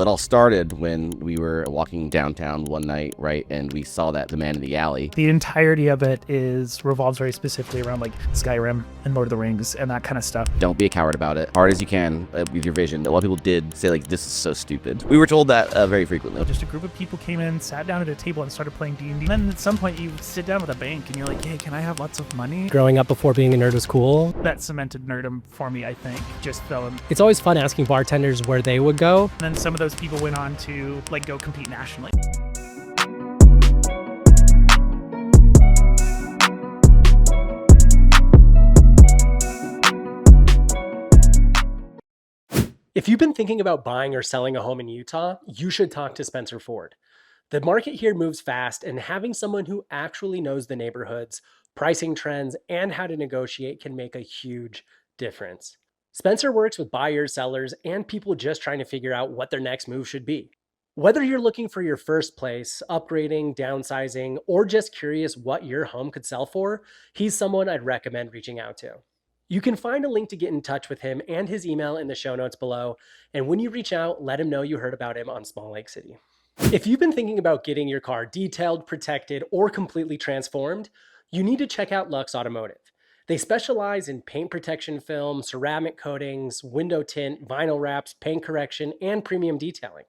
it all started when we were walking downtown one night, right, and we saw the man in the alley. The entirety of it revolves very specifically around like Skyrim and Lord of the Rings and that kind of stuff. Don't be a coward about it. Hard as you can with your vision. A lot of people did say like, this is so stupid. We were told that very frequently. Just a group of people came in, sat down at a table and started playing D&D. And then at some point you sit down with a bank and you're like, hey, can I have lots of money? Growing up before being a nerd was cool. That cemented nerdom for me, I think. Just fell in. It's always fun asking bartenders where they would go. And then some of those people went on to like go compete nationally. If you've been thinking about buying or selling a home in Utah, you should talk to Spencer Ford. The market here moves fast, and having someone who actually knows the neighborhoods, pricing trends, and how to negotiate can make a huge difference. Spencer works with buyers, sellers, and people just trying to figure out what their next move should be. Whether you're looking for your first place, upgrading, downsizing, or just curious what your home could sell for, he's someone I'd recommend reaching out to. You can find a link to get in touch with him and his email in the show notes below, and when you reach out, let him know you heard about him on Small Lake City. If you've been thinking about getting your car detailed, protected, or completely transformed, you need to check out Lux Automotive. They specialize in paint protection film, ceramic coatings, window tint, vinyl wraps, paint correction, and premium detailing.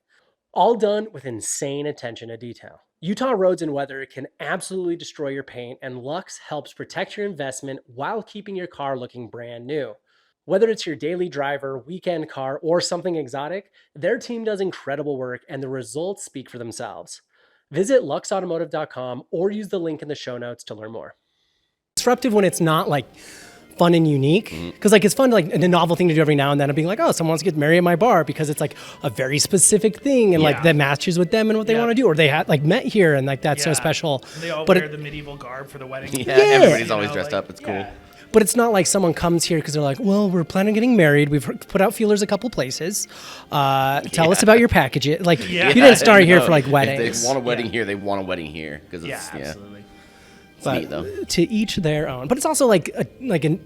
All done with insane attention to detail. Utah roads and weather can absolutely destroy your paint, and Lux helps protect your investment while keeping your car looking brand new. Whether it's your daily driver, weekend car, or something exotic, their team does incredible work and the results speak for themselves. Visit luxautomotive.com or use the link in the show notes to learn more. Disruptive when it's not like fun and unique, because like it's fun to like a novel thing to do every now and then, of being like, oh, someone wants to get married at my bar because it's like a very specific thing and like that matches with them and what they want to do, or they had like met here and like that's so special. They all wear the medieval garb for the wedding. Everybody's always dressed up. It's cool. But it's not like someone comes here because they're like, well, we're planning on getting married. We've put out feelers a couple places. Tell us about your package. Like, you didn't start here for like weddings. If they want a wedding here, they want a wedding here. It's, absolutely. It's neat, though. To each their own. But it's also like a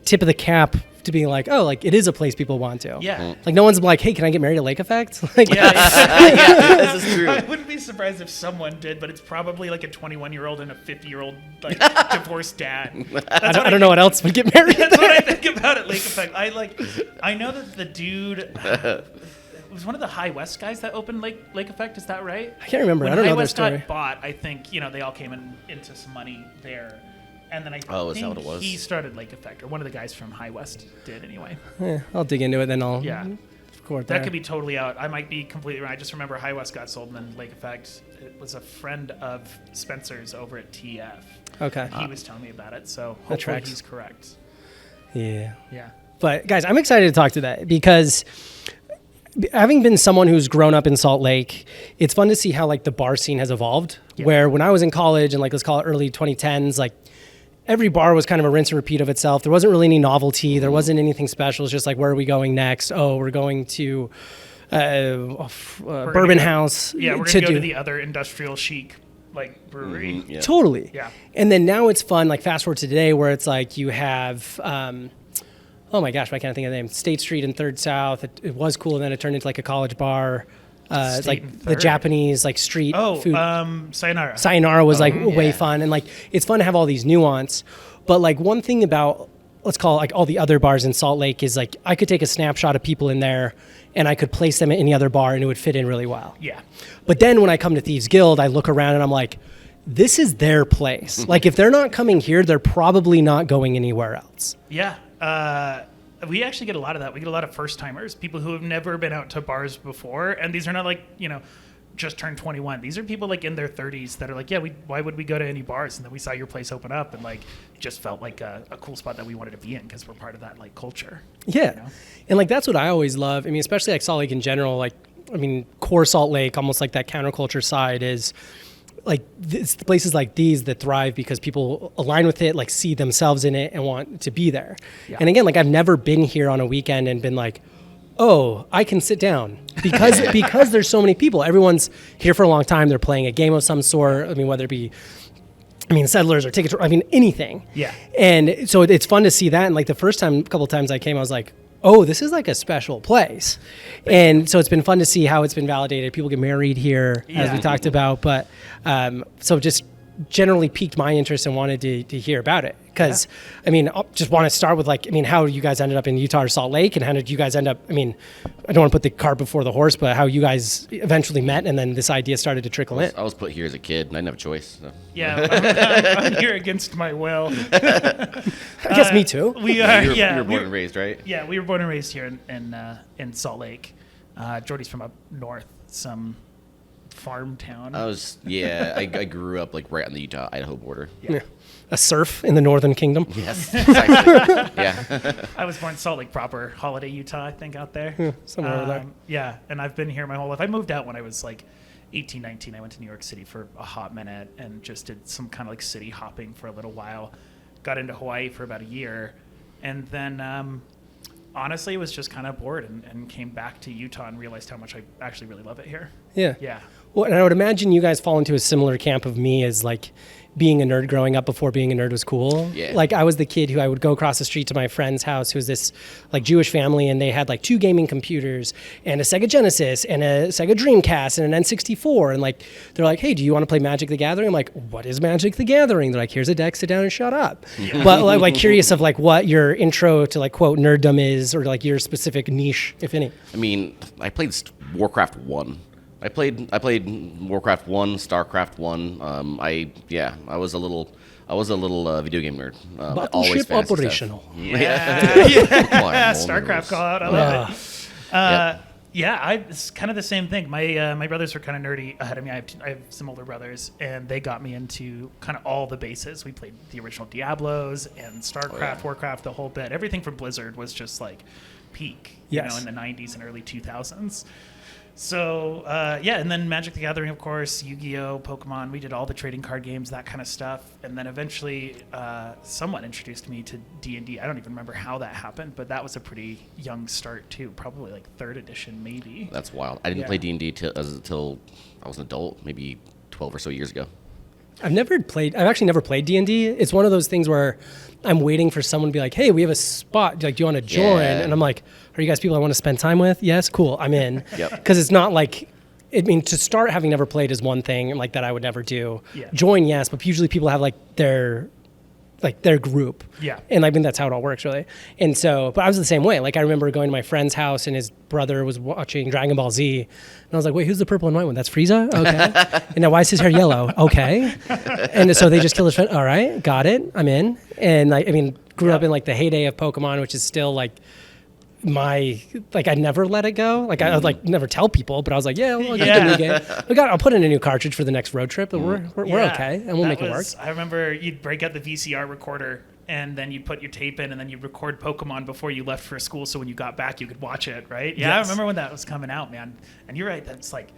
tip of the cap to being like, oh, like it is a place people want to. Yeah. Like no one's like, hey, can I get married at Lake Effect? Like, this is true. I wouldn't be surprised if someone did, but it's probably like a 21-year-old and a 50-year-old like divorced dad. I don't know what else would get married. That's what I think about at Lake Effect. I know that the dude was one of the High West guys that opened Lake Effect. Is that right? I can't remember. When I don't High know their West story. got bought, I think they all came into some money there. And then I is that what think it was? he started Lake Effect, or one of the guys from High West did anyway. I'll dig into it, then I'll record that could be totally out. I might be completely wrong. I just remember High West got sold, and then Lake Effect, it was a friend of Spencer's over at TF. Okay. He was telling me about it, so hopefully he's correct. Yeah. Yeah. But guys, I'm excited to talk to that because having been someone who's grown up in Salt Lake, it's fun to see how like the bar scene has evolved. Yeah. Where when I was in college and like let's call it early 2010s, like every bar was kind of a rinse and repeat of itself. There wasn't really any novelty. There wasn't anything special. It's just like, where are we going next? Oh, we're going to Bourbon House. Yeah, we're going to go to the other industrial chic like brewery. Mm-hmm, yeah. Totally. Yeah. And then now it's fun, like fast forward to today where it's like you have, oh my gosh, I can't think of the name, State Street and 3rd South. It was cool, and then it turned into like a college bar. It's like the Japanese like street food. Sayonara. Sayonara was like way fun, and like it's fun to have all these nuance. But like one thing about, let's call it like all the other bars in Salt Lake is like I could take a snapshot of people in there and I could place them at any other bar and it would fit in really well. Yeah. But then when I come to Thieves Guild, I look around and I'm like, this is their place. Like if they're not coming here, they're probably not going anywhere else. Yeah. We actually get a lot of that. We get a lot of first timers, people who have never been out to bars before. And these are not like, just turned 21. These are people like in their 30s that are like, why would we go to any bars? And then we saw your place open up and like, it just felt like a cool spot that we wanted to be in because we're part of that like culture. Yeah. And like, that's what I always love. I mean, especially like Salt Lake in general, like, I mean, core Salt Lake, almost like that counterculture side is like it's the places like these that thrive because people align with it, like see themselves in it and want to be there. Yeah. And again, like I've never been here on a weekend and been like, oh, I can sit down because there's so many people. Everyone's here for a long time. They're playing a game of some sort. I mean, whether it be, settlers or tickets, anything. Yeah. And so it's fun to see that. And like the first time, a couple of times I came, I was like, oh, this is like a special place. And so it's been fun to see how it's been validated. People get married here, as we talked about. But so just generally piqued my interest and wanted to hear about it. Because, I mean, I just want to start with like, I mean, how you guys ended up in Utah or Salt Lake, and how did you guys end up, I mean, I don't want to put the cart before the horse, but how you guys eventually met and then this idea started to trickle in. I was put here as a kid, and I didn't have a choice. So. Yeah, I'm here against my will. I guess me too. We are, You were born and raised, right? Yeah, we were born and raised here in Salt Lake. Jordy's from up north, some farm town. I grew up like right on the Utah-Idaho border. Yeah. A serf in the Northern Kingdom. Yes, exactly. Yeah. I was born in Salt Lake proper, Holiday, Utah, I think, out there. Yeah, somewhere over there. Yeah, and I've been here my whole life. I moved out when I was like 18, 19. I went to New York City for a hot minute and just did some kind of like city hopping for a little while. Got into Hawaii for about a year. And then honestly was just kind of bored and came back to Utah and realized how much I actually really love it here. Yeah. Yeah. Well, and I would imagine you guys fall into a similar camp of me as like being a nerd growing up before being a nerd was cool. Yeah. Like I was the kid who I would go across the street to my friend's house, who was this like Jewish family, and they had like 2 gaming computers and a Sega Genesis and a Sega Dreamcast and an N64. And like, they're like, hey, do you want to play Magic the Gathering? I'm like, what is Magic the Gathering? They're like, here's a deck, sit down and shut up. Yeah. But like curious of like what your intro to like quote nerddom is, or like your specific niche, if any. I mean, I played Warcraft 1. I played Warcraft 1, StarCraft 1. I was a little video game nerd. Battleship operational. Yeah. StarCraft call out. I love it. Yeah, it's kind of the same thing. My brothers were kind of nerdy ahead of me. I have some older brothers, and they got me into kind of all the bases. We played the original Diablos and StarCraft, Warcraft, the whole bit. Everything from Blizzard was just like peak, you know, in the 90s and early 2000s. So, and then Magic the Gathering, of course, Yu-Gi-Oh!, Pokemon. We did all the trading card games, that kind of stuff. And then eventually someone introduced me to D&D. I don't even remember how that happened, but that was a pretty young start, too. Probably like 3rd edition, maybe. That's wild. I didn't play D&D until I was an adult, maybe 12 or so years ago. I've actually never played D&D. It's one of those things where I'm waiting for someone to be like, hey, we have a spot. Like, do you want to join? Yeah. And I'm like, are you guys people I want to spend time with? Yes, cool, I'm in. Yep. Because it's not like, I mean, to start having never played is one thing like that I would never do. Yeah. Join, yes, but usually people have like their group. Yeah. And I mean, that's how it all works, really. And so, but I was the same way. Like, I remember going to my friend's house and his brother was watching Dragon Ball Z. And I was like, wait, who's the purple and white one? That's Frieza? Okay. And now why is his hair yellow? Okay. And so they just killed his friend. All right, got it. I'm in. And I mean, grew up in like the heyday of Pokemon, which is still like I never let it go. Like I would like never tell people, but I was like, I'll get the new game. I'll put in a new cartridge for the next road trip, but we're okay, and we'll make it work. I remember you'd break out the VCR recorder, and then you'd put your tape in, and then you'd record Pokemon before you left for school, so when you got back, you could watch it, right? Yeah, yes. I remember when that was coming out, man. And you're right, that's like,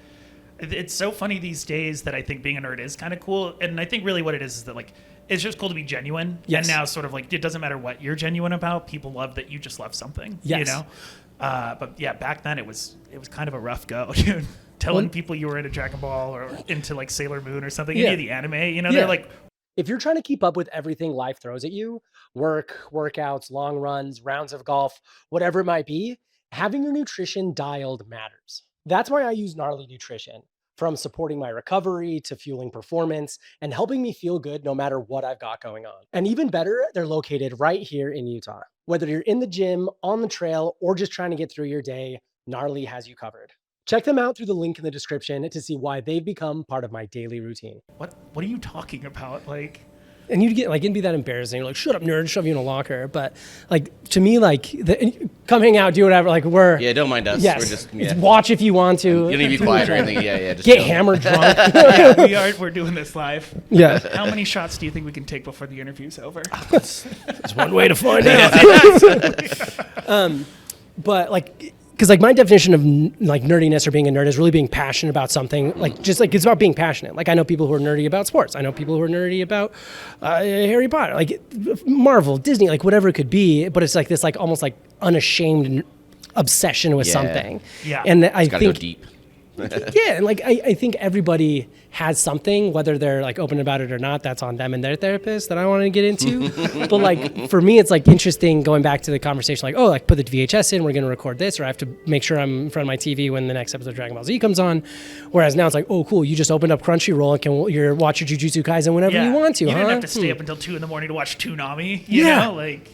it's so funny these days that I think being a nerd is kind of cool, and I think really what it is that like, it's just cool to be genuine. Yes. And now sort of like, it doesn't matter what you're genuine about. People love that you just love something, yes. you know? But yeah, back then it was kind of a rough go, dude. Telling people you were into Dragon Ball or into like Sailor Moon or something, any of the anime, you know, they're like. If you're trying to keep up with everything life throws at you, work, workouts, long runs, rounds of golf, whatever it might be, having your nutrition dialed matters. That's why I use Gnarly Nutrition. From supporting my recovery to fueling performance and helping me feel good no matter what I've got going on. And even better, they're located right here in Utah. Whether you're in the gym, on the trail, or just trying to get through your day, Gnarly has you covered. Check them out through the link in the description to see why they've become part of my daily routine. What are you talking about? Like, and you'd get like, it'd be that embarrassing. You're like, shut up, nerd, shove you in a locker. But like, to me, like, come hang out, do whatever. Like, don't mind us. Yes, we're just, it's watch if you want to. You don't need to be quiet or anything. Just get hammered drunk. We're doing this live. Yeah. How many shots do you think we can take before the interview's over? That's one way to find out. But like, because like my definition of like nerdiness or being a nerd is really being passionate about something. Like just like it's about being passionate. Like I know people who are nerdy about sports. I know people who are nerdy about Harry Potter, like Marvel, Disney, like whatever it could be. But it's like this like almost like unashamed obsession with something. Yeah. And I gotta think go deep. Yeah, and like I think everybody has something, whether they're like open about it or not. That's on them and their therapist that I want to get into. But like for me, it's like interesting going back to the conversation, like, oh, like put the VHS in, we're going to record this, or I have to make sure I'm in front of my TV when the next episode of Dragon Ball Z comes on. Whereas now it's like, oh, cool, you just opened up Crunchyroll and can watch your Jujutsu Kaisen whenever you want to. You huh? didn't have to stay up until 2 a.m. to watch Toonami. You know, like.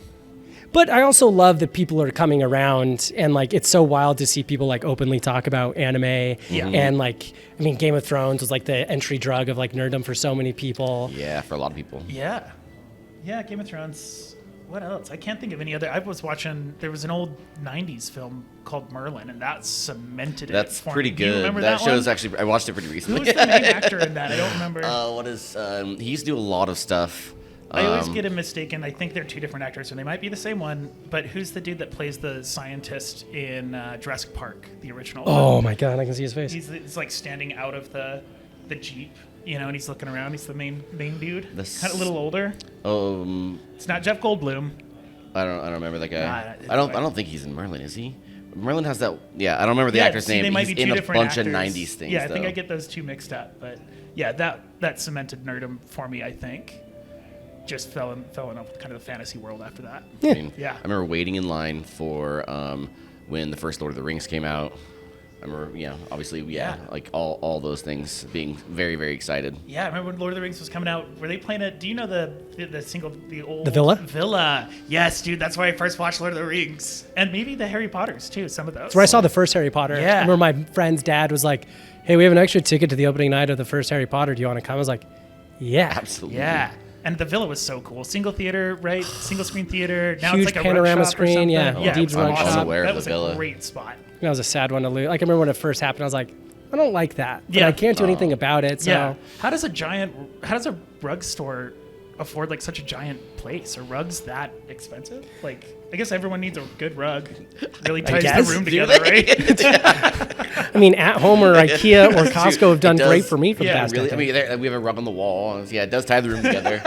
But I also love that people are coming around, and like it's so wild to see people like openly talk about anime. And like, I mean, Game of Thrones was like the entry drug of like nerddom for so many people. Yeah, for a lot of people. Yeah, Game of Thrones. What else? I can't think of any other. I was watching. There was an old '90s film called Merlin, and that cemented it. That's for pretty me. Do you good. remember That show's one? actually. I watched it pretty recently. Who's the main actor in that? I don't remember. He used to do a lot of stuff. I always get him mistaken. I think they're two different actors, and they might be the same one. But who's the dude that plays the scientist in Jurassic Park, the original one? Oh my god, I can see his face. He's like standing out of the jeep, you know, and he's looking around. He's the main dude, kind of a little older. It's not Jeff Goldblum. I don't remember that guy. Nah, I don't think he's in Merlin, is he? Merlin has that. Yeah, I don't remember the actor's name. They might He's be two in a different bunch actors. of '90s things. Yeah, I think though. I get those two mixed up. But yeah, that cemented nerdom for me. I think just fell in love with kind of the fantasy world after that. I mean, Yeah. I remember waiting in line for when the first Lord of the Rings came out. I remember, obviously, like all those things, being very, very excited. Yeah, I remember when Lord of the Rings was coming out. Were they playing it? Do you know the old The Villa? Villa? Yes, dude. That's where I first watched Lord of the Rings, and maybe the Harry Potters too. Some of those. That's where I saw the first Harry Potter. Yeah. I remember my friend's dad was like, hey, we have an extra ticket to the opening night of the first Harry Potter. Do you want to come? I was like, yeah. Absolutely. Yeah. And the Villa was so cool. Single theater, right? Single screen theater. Now Huge it's like a panorama rug shop or screen, something. yeah. Yeah, Deep it was rug awesome. shop. aware of That the was Villa. a great spot. That was a sad one to lose. Like I remember when it first happened, I was like, I don't like that. But Yeah. I can't do anything about it. So Yeah. How does a rug store afford like such a giant place? Are rugs that expensive? Like, I guess everyone needs a good rug. Really ties the guess. room Do together, they? right? I mean, At Home or IKEA or Costco have done It does. great for me for the Yeah, past really. decade. I mean, we have a rug on the wall. Yeah, it does tie the room together.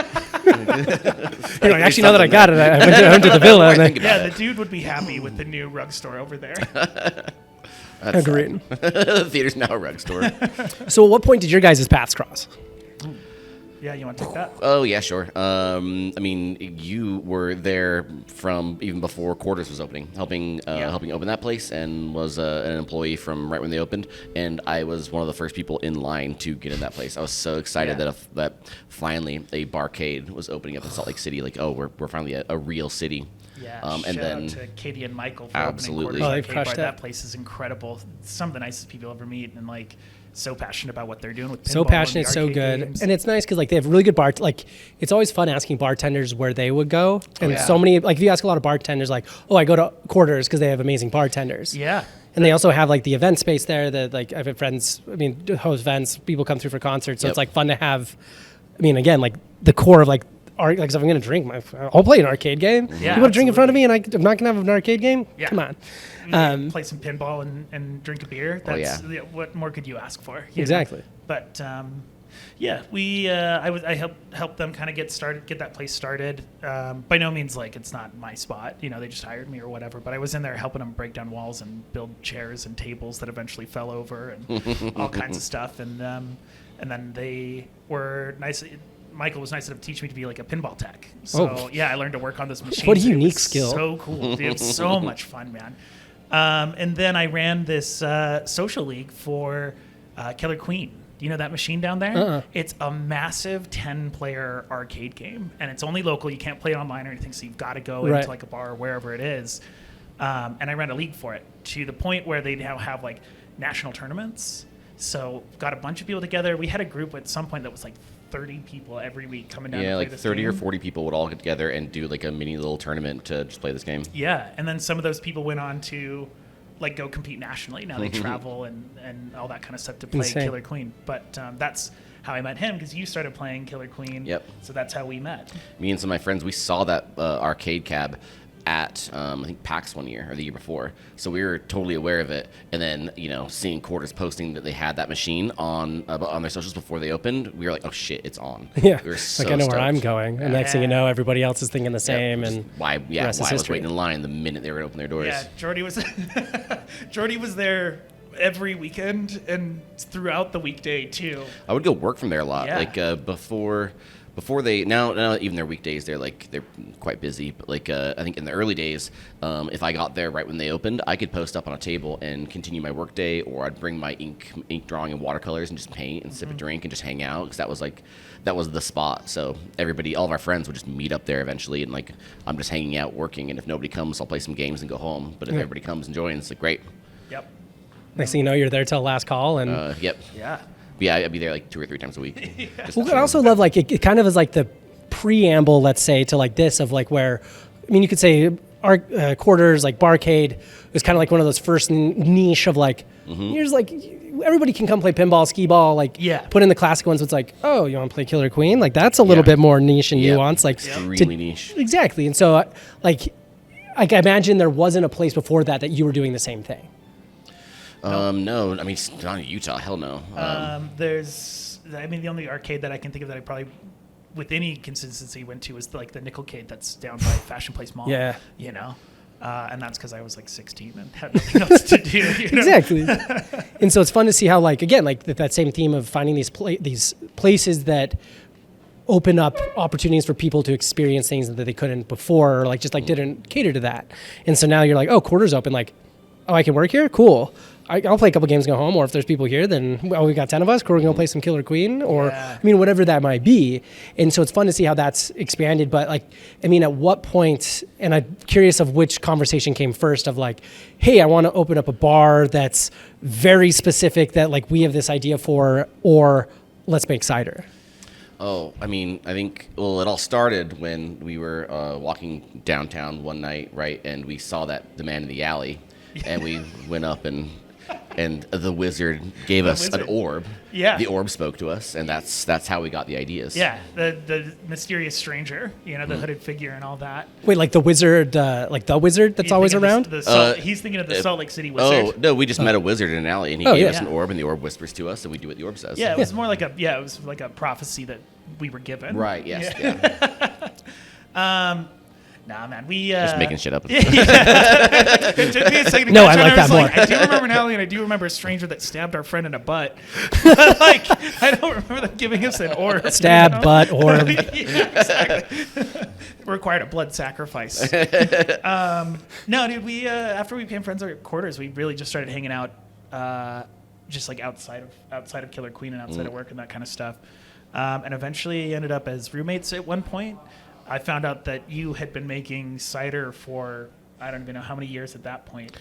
You're like, actually, now that I got it, I went to the Villa. And then, Yeah, the dude would be happy with the new rug store over there. agreed. The theater's now a rug store. So, at what point did your guys' paths cross? Yeah, you want to take that? Oh yeah, sure. I mean, you were there from even before Quarters was opening, helping open that place, and was an employee from right when they opened. And I was one of the first people in line to get in that place. I was so excited that finally a barcade was opening up in Salt Lake City. Like, oh, we're finally a real city. Yeah, and shout then out to Katie and Michael for Absolutely. opening Quarters Oh, they've Arcade crushed Bar. it. That place is incredible. Some of the nicest people you'll ever meet, and like so passionate about what they're doing with pinball So and passionate, the so arcade good. games. And it's nice because like they have really good like it's always fun asking bartenders where they would go. And yeah. so many, like if you ask a lot of bartenders, like, oh, I go to Quarters because they have amazing bartenders. Yeah. And they also have like the event space there that like I have friends, I mean, host events, people come through for concerts. So Yep. it's like fun to have, I mean, again, like the core of like, like if I'm going to drink, I'll play an arcade game. Yeah, you want to drink in front of me and I'm not going to have an arcade game? Yeah. Come on. Play some pinball and drink a beer. That's what more could you ask for? You know? Exactly. But yeah, I helped them kind of get that place started. By no means like it's not my spot. You know, they just hired me or whatever. But I was in there helping them break down walls and build chairs and tables that eventually fell over and all kinds of stuff. And then they were nice. Michael was nice enough to teach me to be like a pinball tech. So I learned to work on this machine. What a It unique was skill. So cool. Dude, it was so much fun, man. And then I ran this social league for Killer Queen. Do you know that machine down there? It's a massive 10-player arcade game, and it's only local. You can't play it online or anything, so you've got to go into like a bar or wherever it is. And I ran a league for it to the point where they now have like national tournaments. So got a bunch of people together. We had a group at some point that was like 30 people every week coming down to play like this 30 game. or 40 people would all get together and do like a mini little tournament to just play this game. Yeah, and then some of those people went on to like go compete nationally. Now they travel and all that kind of stuff to play Insane. Killer Queen. But that's how I met him because you started playing Killer Queen. Yep. So that's how we met. Me and some of my friends, we saw that arcade cab at I think PAX one year or the year before, so we were totally aware of it. And then seeing Quarters posting that they had that machine on their socials before they opened, we were like, oh shit, it's on. Yeah. We were so like I know where stoked. I'm going. And next thing you know, everybody else is thinking the same. Just And why rest is I was history. waiting in line the minute they were gonna open their doors. Yeah, Jordy was Jordy was there every weekend and throughout the weekday too. I would go work from there a lot. Yeah. Like before they now even their weekdays they're quite busy. But I think in the early days, if I got there right when they opened, I could post up on a table and continue my work day, or I'd bring my ink drawing and watercolors and just paint and sip a drink and just hang out, because that was the spot. So all of our friends would just meet up there eventually, and I'm just hanging out working, and if nobody comes, I'll play some games and go home. But if everybody comes and joins, it's great. Yep. Next thing you know, you're there till last call. And Yep. Yeah. Yeah, I'd be there 2 or 3 times a week. Well, I also love it kind of is the preamble, let's say, to this of where, I mean, you could say our quarters, Barcade, was kind of one of those first niche of here's everybody can come play pinball, skee ball, put in the classic ones. It's oh, you want to play Killer Queen? That's a little bit more niche and nuanced. Extremely niche. Exactly. And so I imagine there wasn't a place before that you were doing the same thing. No, I mean, not in Utah. Hell no. The only arcade that I can think of that I probably, with any consistency, went to was the Nickelcade that's down by Fashion Place Mall. Yeah. And that's because I was 16 and had nothing else to do. Exactly. And so it's fun to see how, again, that same theme of finding these places that open up opportunities for people to experience things that they couldn't before, or didn't cater to that. And so now you're oh, quarters open, oh, I can work here? Cool. I'll play a couple games and go home, or if there's people here, then we got 10 of us, we're going to play some Killer Queen, or whatever that might be. And so it's fun to see how that's expanded. But at what point, and I'm curious of which conversation came first of hey, I want to open up a bar that's very specific that we have this idea for, or let's make cider. Oh, I think, it all started when we were walking downtown one night, right, and we saw the man in the alley, and we went up and the wizard gave us an orb. Yeah. The orb spoke to us, and that's how we got the ideas. Yeah, the mysterious stranger, the hooded figure and all that. Wait, the wizard, the wizard that's always around? He's thinking of the Salt Lake City wizard. Oh, no, we just met a wizard in an alley, and he gave us an orb, and the orb whispers to us, and we do what the orb says. Yeah, it was more it was like a prophecy that we were given. Right, yes. Yeah. Nah, man, we just making shit up. It took me a second to No, catch I on. like that more. I do remember an alley, and I do remember a stranger that stabbed our friend in the butt. But I don't remember them giving us an orb. Stab, butt, orb. Yeah, exactly. It required a blood sacrifice. No, dude, we after we became friends at our quarters, we really just started hanging out, just outside of Killer Queen and outside of work and that kind of stuff. And eventually ended up as roommates at one point. I found out that you had been making cider for, I don't even know how many years at that point.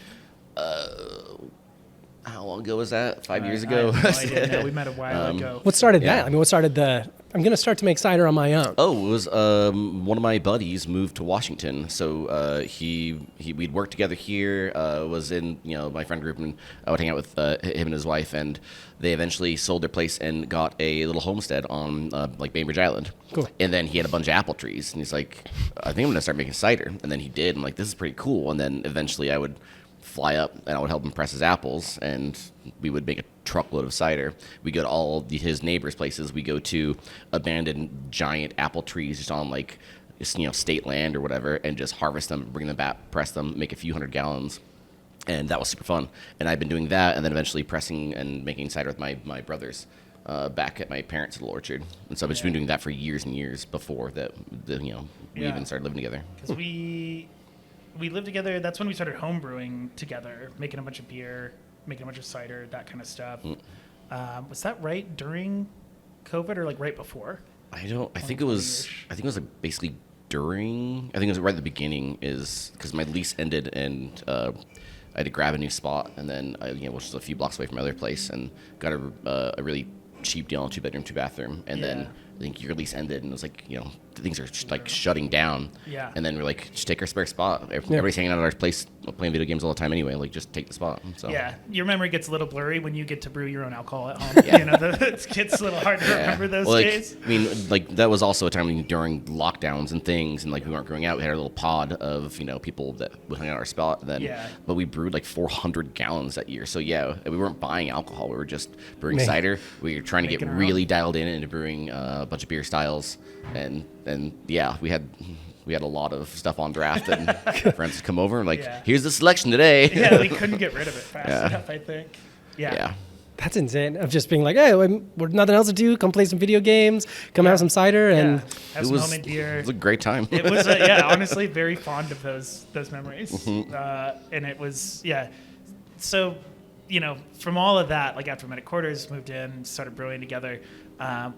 How long ago was that? 5 years ago? I have no idea. No, we met a while ago. What started that? What started I'm going to start to make cider on my own. Oh, it was one of my buddies moved to Washington, so we'd worked together here. Was in my friend group, and I would hang out with him and his wife, and they eventually sold their place and got a little homestead on Bainbridge Island. Cool. And then he had a bunch of apple trees, and he's like, I think I'm gonna start making cider. And then he did. I'm like, this is pretty cool. And then eventually I would fly up and I would help him press his apples, and we would make a truckload of cider. We go to all his neighbors' places. We go to abandoned giant apple trees just on state land or whatever, and just harvest them, bring them back, press them, make a few hundred gallons. And that was super fun. And I've been doing that, and then eventually pressing and making cider with my brothers back at my parents' little orchard. And so I've just been doing that for years and years before that. We even started living together. Because we lived together. That's when we started homebrewing together, making a bunch of beer, making a bunch of cider, that kind of stuff. Was that right during COVID or right before? I think it was basically during. I think it was right at the beginning, is because my lease ended and I had to grab a new spot, and then which is a few blocks away from my other place, and got a really cheap deal on 2-bedroom, 2-bathroom, and then I think your lease ended, and it was things are shutting down. Yeah. And then we're just take our spare spot. Everybody's hanging out at our place playing video games all the time anyway. Just take the spot. So. Yeah. Your memory gets a little blurry when you get to brew your own alcohol at home. It gets a little hard to remember those days. That was also a time during lockdowns and things, and we weren't going out. We had our little pod of people that would hang out at our spot. But we brewed 400 gallons that year. So we weren't buying alcohol. We were just brewing cider. We were trying to get really dialed into brewing a bunch of beer styles, and we had a lot of stuff on draft, and friends would come over and here's the selection today. Yeah, we couldn't get rid of it fast enough, I think. Yeah. That's insane. Of just being like, hey, we're nothing else to do. Come play some video games. Come have some cider, and have some homemade beer. It was a great time. It was, honestly, very fond of those memories. And it was, So, from all of that, like after Medic Quarters, moved in, started brewing together.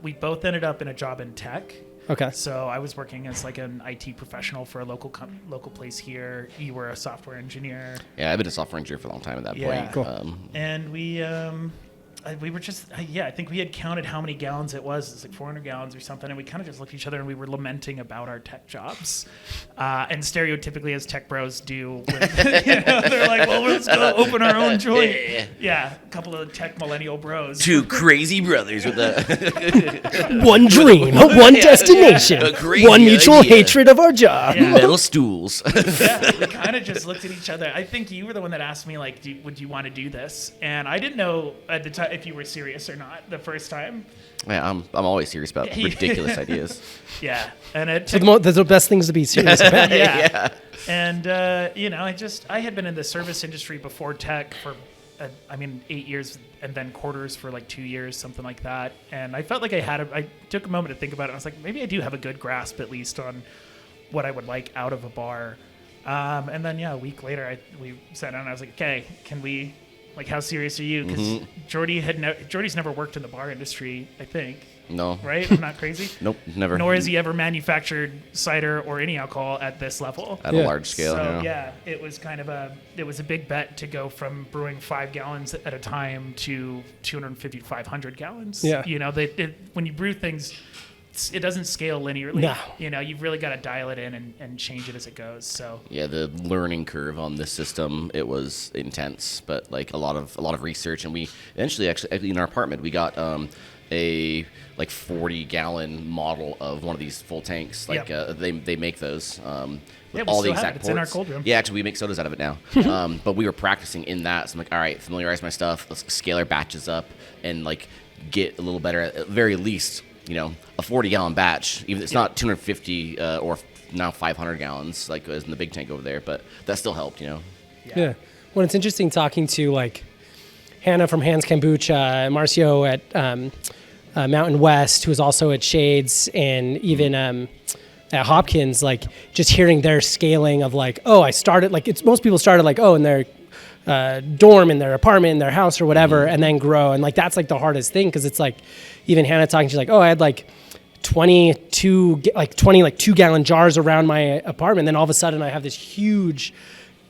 We both ended up in a job in tech. Okay. So I was working as like an IT professional for a local place here. You were a software engineer. Yeah, I've been a software engineer for a long time at that point. Cool. And we were just, I think we had counted how many gallons it was. It's like 400 gallons or something. And we kind of just looked at each other and we were lamenting about our tech jobs. And stereotypically, as tech bros do, with, they're like, well, let's go open our own joint. Yeah, a couple of tech millennial bros. Two crazy brothers with a one dream, one destination, one mutual hatred of our job. Yeah. metal stools. We kind of just looked at each other. I think you were the one that asked me, like, would you want to do this? And I didn't know at the time if you were serious or not the first time. Yeah, I'm always serious about ridiculous ideas. Yeah, and it So the best things to be serious about. yeah. And I had been in the service industry before tech for 8 years, and then quarters for like 2 years, something like that. And I felt like I took a moment to think about it. I was like, maybe I do have a good grasp at least on what I would like out of a bar. And then a week later we sat down and I was like, okay, can we, like, how serious are you? Because Jordy's never worked in the bar industry, I think. No. Right? I'm not crazy? Nope, never. Nor has he ever manufactured cider or any alcohol at this level. At a large scale. So, it was it was a big bet to go from brewing 5 gallons at a time to 250 to 500 gallons. Yeah. When you brew things, it doesn't scale linearly. No. You've really got to dial it in and change it as it goes. So yeah, the learning curve on this system, it was intense, but like a lot of research, and we eventually actually in our apartment we got a like 40-gallon model of one of these full tanks. Like they make those. With all the exact ports. It's in our cold room. Yeah, actually, we make sodas out of it now. But we were practicing in that, so I'm like, all right, familiarize my stuff. Let's scale our batches up and like get a little better at very least. A 40-gallon batch, even it's not 250 or now 500 gallons like as in the big tank over there, but that still helped. Yeah. Well, it's interesting talking to like Hannah from Hans Kombucha, Marcio at Mountain West, who is also at Shades, and even at Hopkins, like just hearing their scaling of like, I started like most people started like in their dorm, in their apartment, in their house or whatever, and then grow. And like that's like the hardest thing, because it's like even Hannah talking, she's like, I had like 20 2-gallon jars around my apartment. Then all of a sudden I have this huge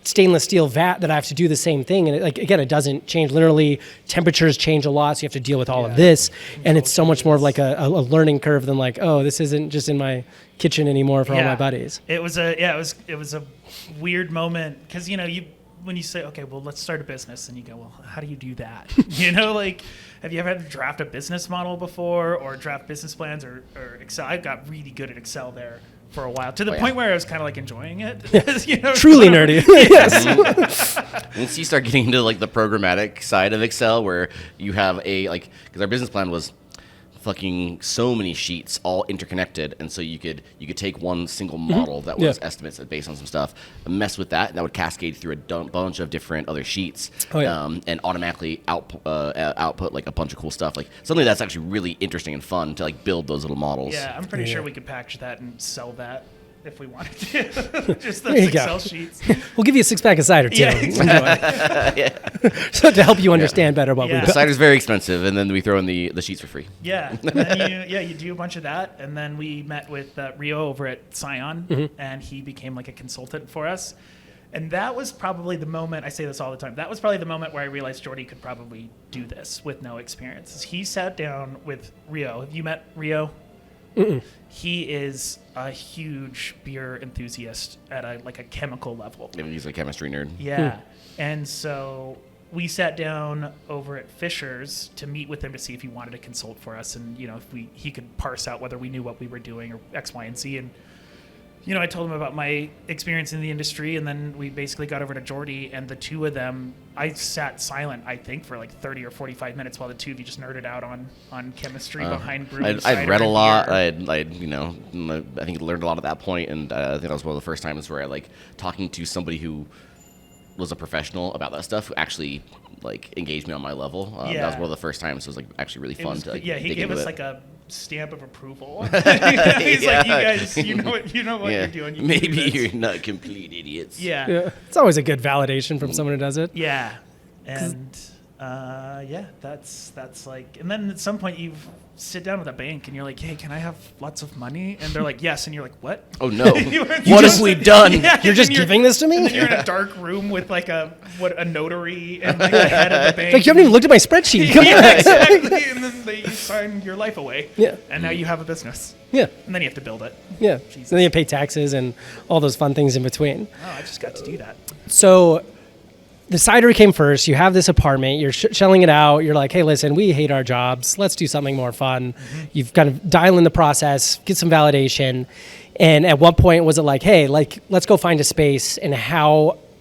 stainless steel vat that I have to do the same thing. And it doesn't change. Literally temperatures change a lot. So you have to deal with all of this. And it's so much more of like a learning curve than like, this isn't just in my kitchen anymore for all my buddies. It was a weird moment. Cause when you say, okay, well, let's start a business, and you go, well, how do you do that? Have you ever had to draft a business model before, or draft business plans, or Excel? I got really good at Excel there for a while, to the point where I was kind of like enjoying it. Truly nerdy. Yes. Once you start getting into like the programmatic side of Excel, where you have because our business plan was fucking so many sheets all interconnected, and so you could take one single model that was estimates based on some stuff, mess with that, and that would cascade through a bunch of different other sheets, and automatically output like a bunch of cool stuff, like something that's actually really interesting and fun to like build those little models. I'm pretty sure we could package that and sell that if we wanted to. Just those Excel sheets. We'll give you a 6-pack of cider too. Yeah, exactly. So to help you understand better what we do. The cider's very expensive, and then we throw in the sheets for free. Yeah. And then you do a bunch of that, and then we met with Rio over at Scion, and he became like a consultant for us. And that was probably the moment, I say this all the time, that was probably the moment where I realized Jordy could probably do this with no experience. He sat down with Rio. Have you met Rio? Mm-mm. He is a huge beer enthusiast at a chemical level. Yeah, he's a chemistry nerd. Yeah. And so we sat down over at Fisher's to meet with him to see if he wanted to consult for us, and if he could parse out whether we knew what we were doing or X, Y, and Z. And I told him about my experience in the industry, and then we basically got over to Jordy, and the two of them, I sat silent, I think, for like 30 or 45 minutes while the two of you just nerded out on chemistry behind brewing cider. I'd read a lot. I think learned a lot at that point, and I think that was one of the first times where I like talking to somebody who was a professional about that stuff who actually like engaged me on my level. That was one of the first times. So it was like actually really fun to like. Yeah, he dig gave into us it. like a stamp of approval. He's like, you guys, you know what you're doing. You Maybe can do this. you're not complete idiots. Yeah. It's always a good validation from someone who does it. Yeah. And that's like, and then at some point you sit down with a bank and you're like, hey, can I have lots of money? And they're like, yes. And you're like, what? Oh no! You What have we done? Yeah, You're just giving this to me? And then you're in a dark room with like a notary and like the head of the bank. Like, you haven't even looked at my spreadsheet. Come Yeah, on. exactly. And then they sign your life away. Yeah. And now you have a business. Yeah. And then you have to build it. Yeah. Jesus. And then you pay taxes and all those fun things in between. Oh, I just got to do that. So the cidery came first. You have this apartment. You're shelling it out. You're like, hey, listen, we hate our jobs. Let's do something more fun. You've kind of dial in the process, get some validation. And at one point, was it like, hey, like, let's go find a space and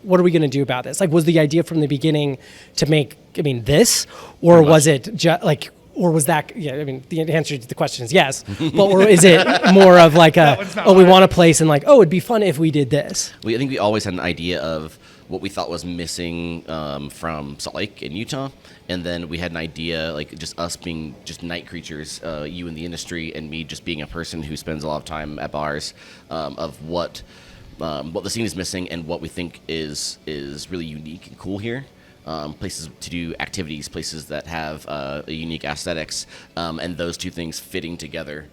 what are we going to do about this? Like, was the idea from the beginning to make, this? Or Pretty was it just like, or was that, the answer to the question is yes. But or is it more of like we want a place and like, it'd be fun if we did this? I think we always had an idea of what we thought was missing from Salt Lake in Utah, and then we had an idea, like just us being just night creatures, you in the industry and me just being a person who spends a lot of time at bars, of what the scene is missing and what we think is really unique and cool here. Places to do activities, places that have a unique aesthetics, and those two things fitting together.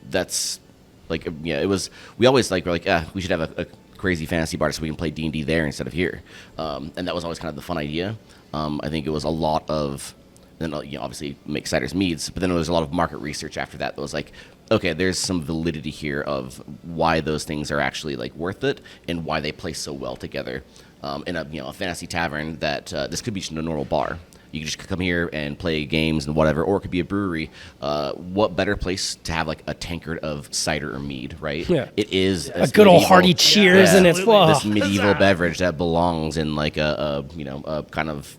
That's like, it was, we always we're like, we should have a crazy fantasy bar so we can play D&D there instead of here. And that was always kind of the fun idea. I think it was a lot of, then obviously make ciders meads, but then there was a lot of market research after that was like, okay, there's some validity here of why those things are actually like worth it and why they play so well together. In a fantasy tavern that this could be just a normal bar. You can just come here and play games and whatever, or it could be a brewery. What better place to have like a tankard of cider or mead, right? Yeah. It is A good old hearty cheers, and it's absolutely. this medieval beverage that belongs in like a kind of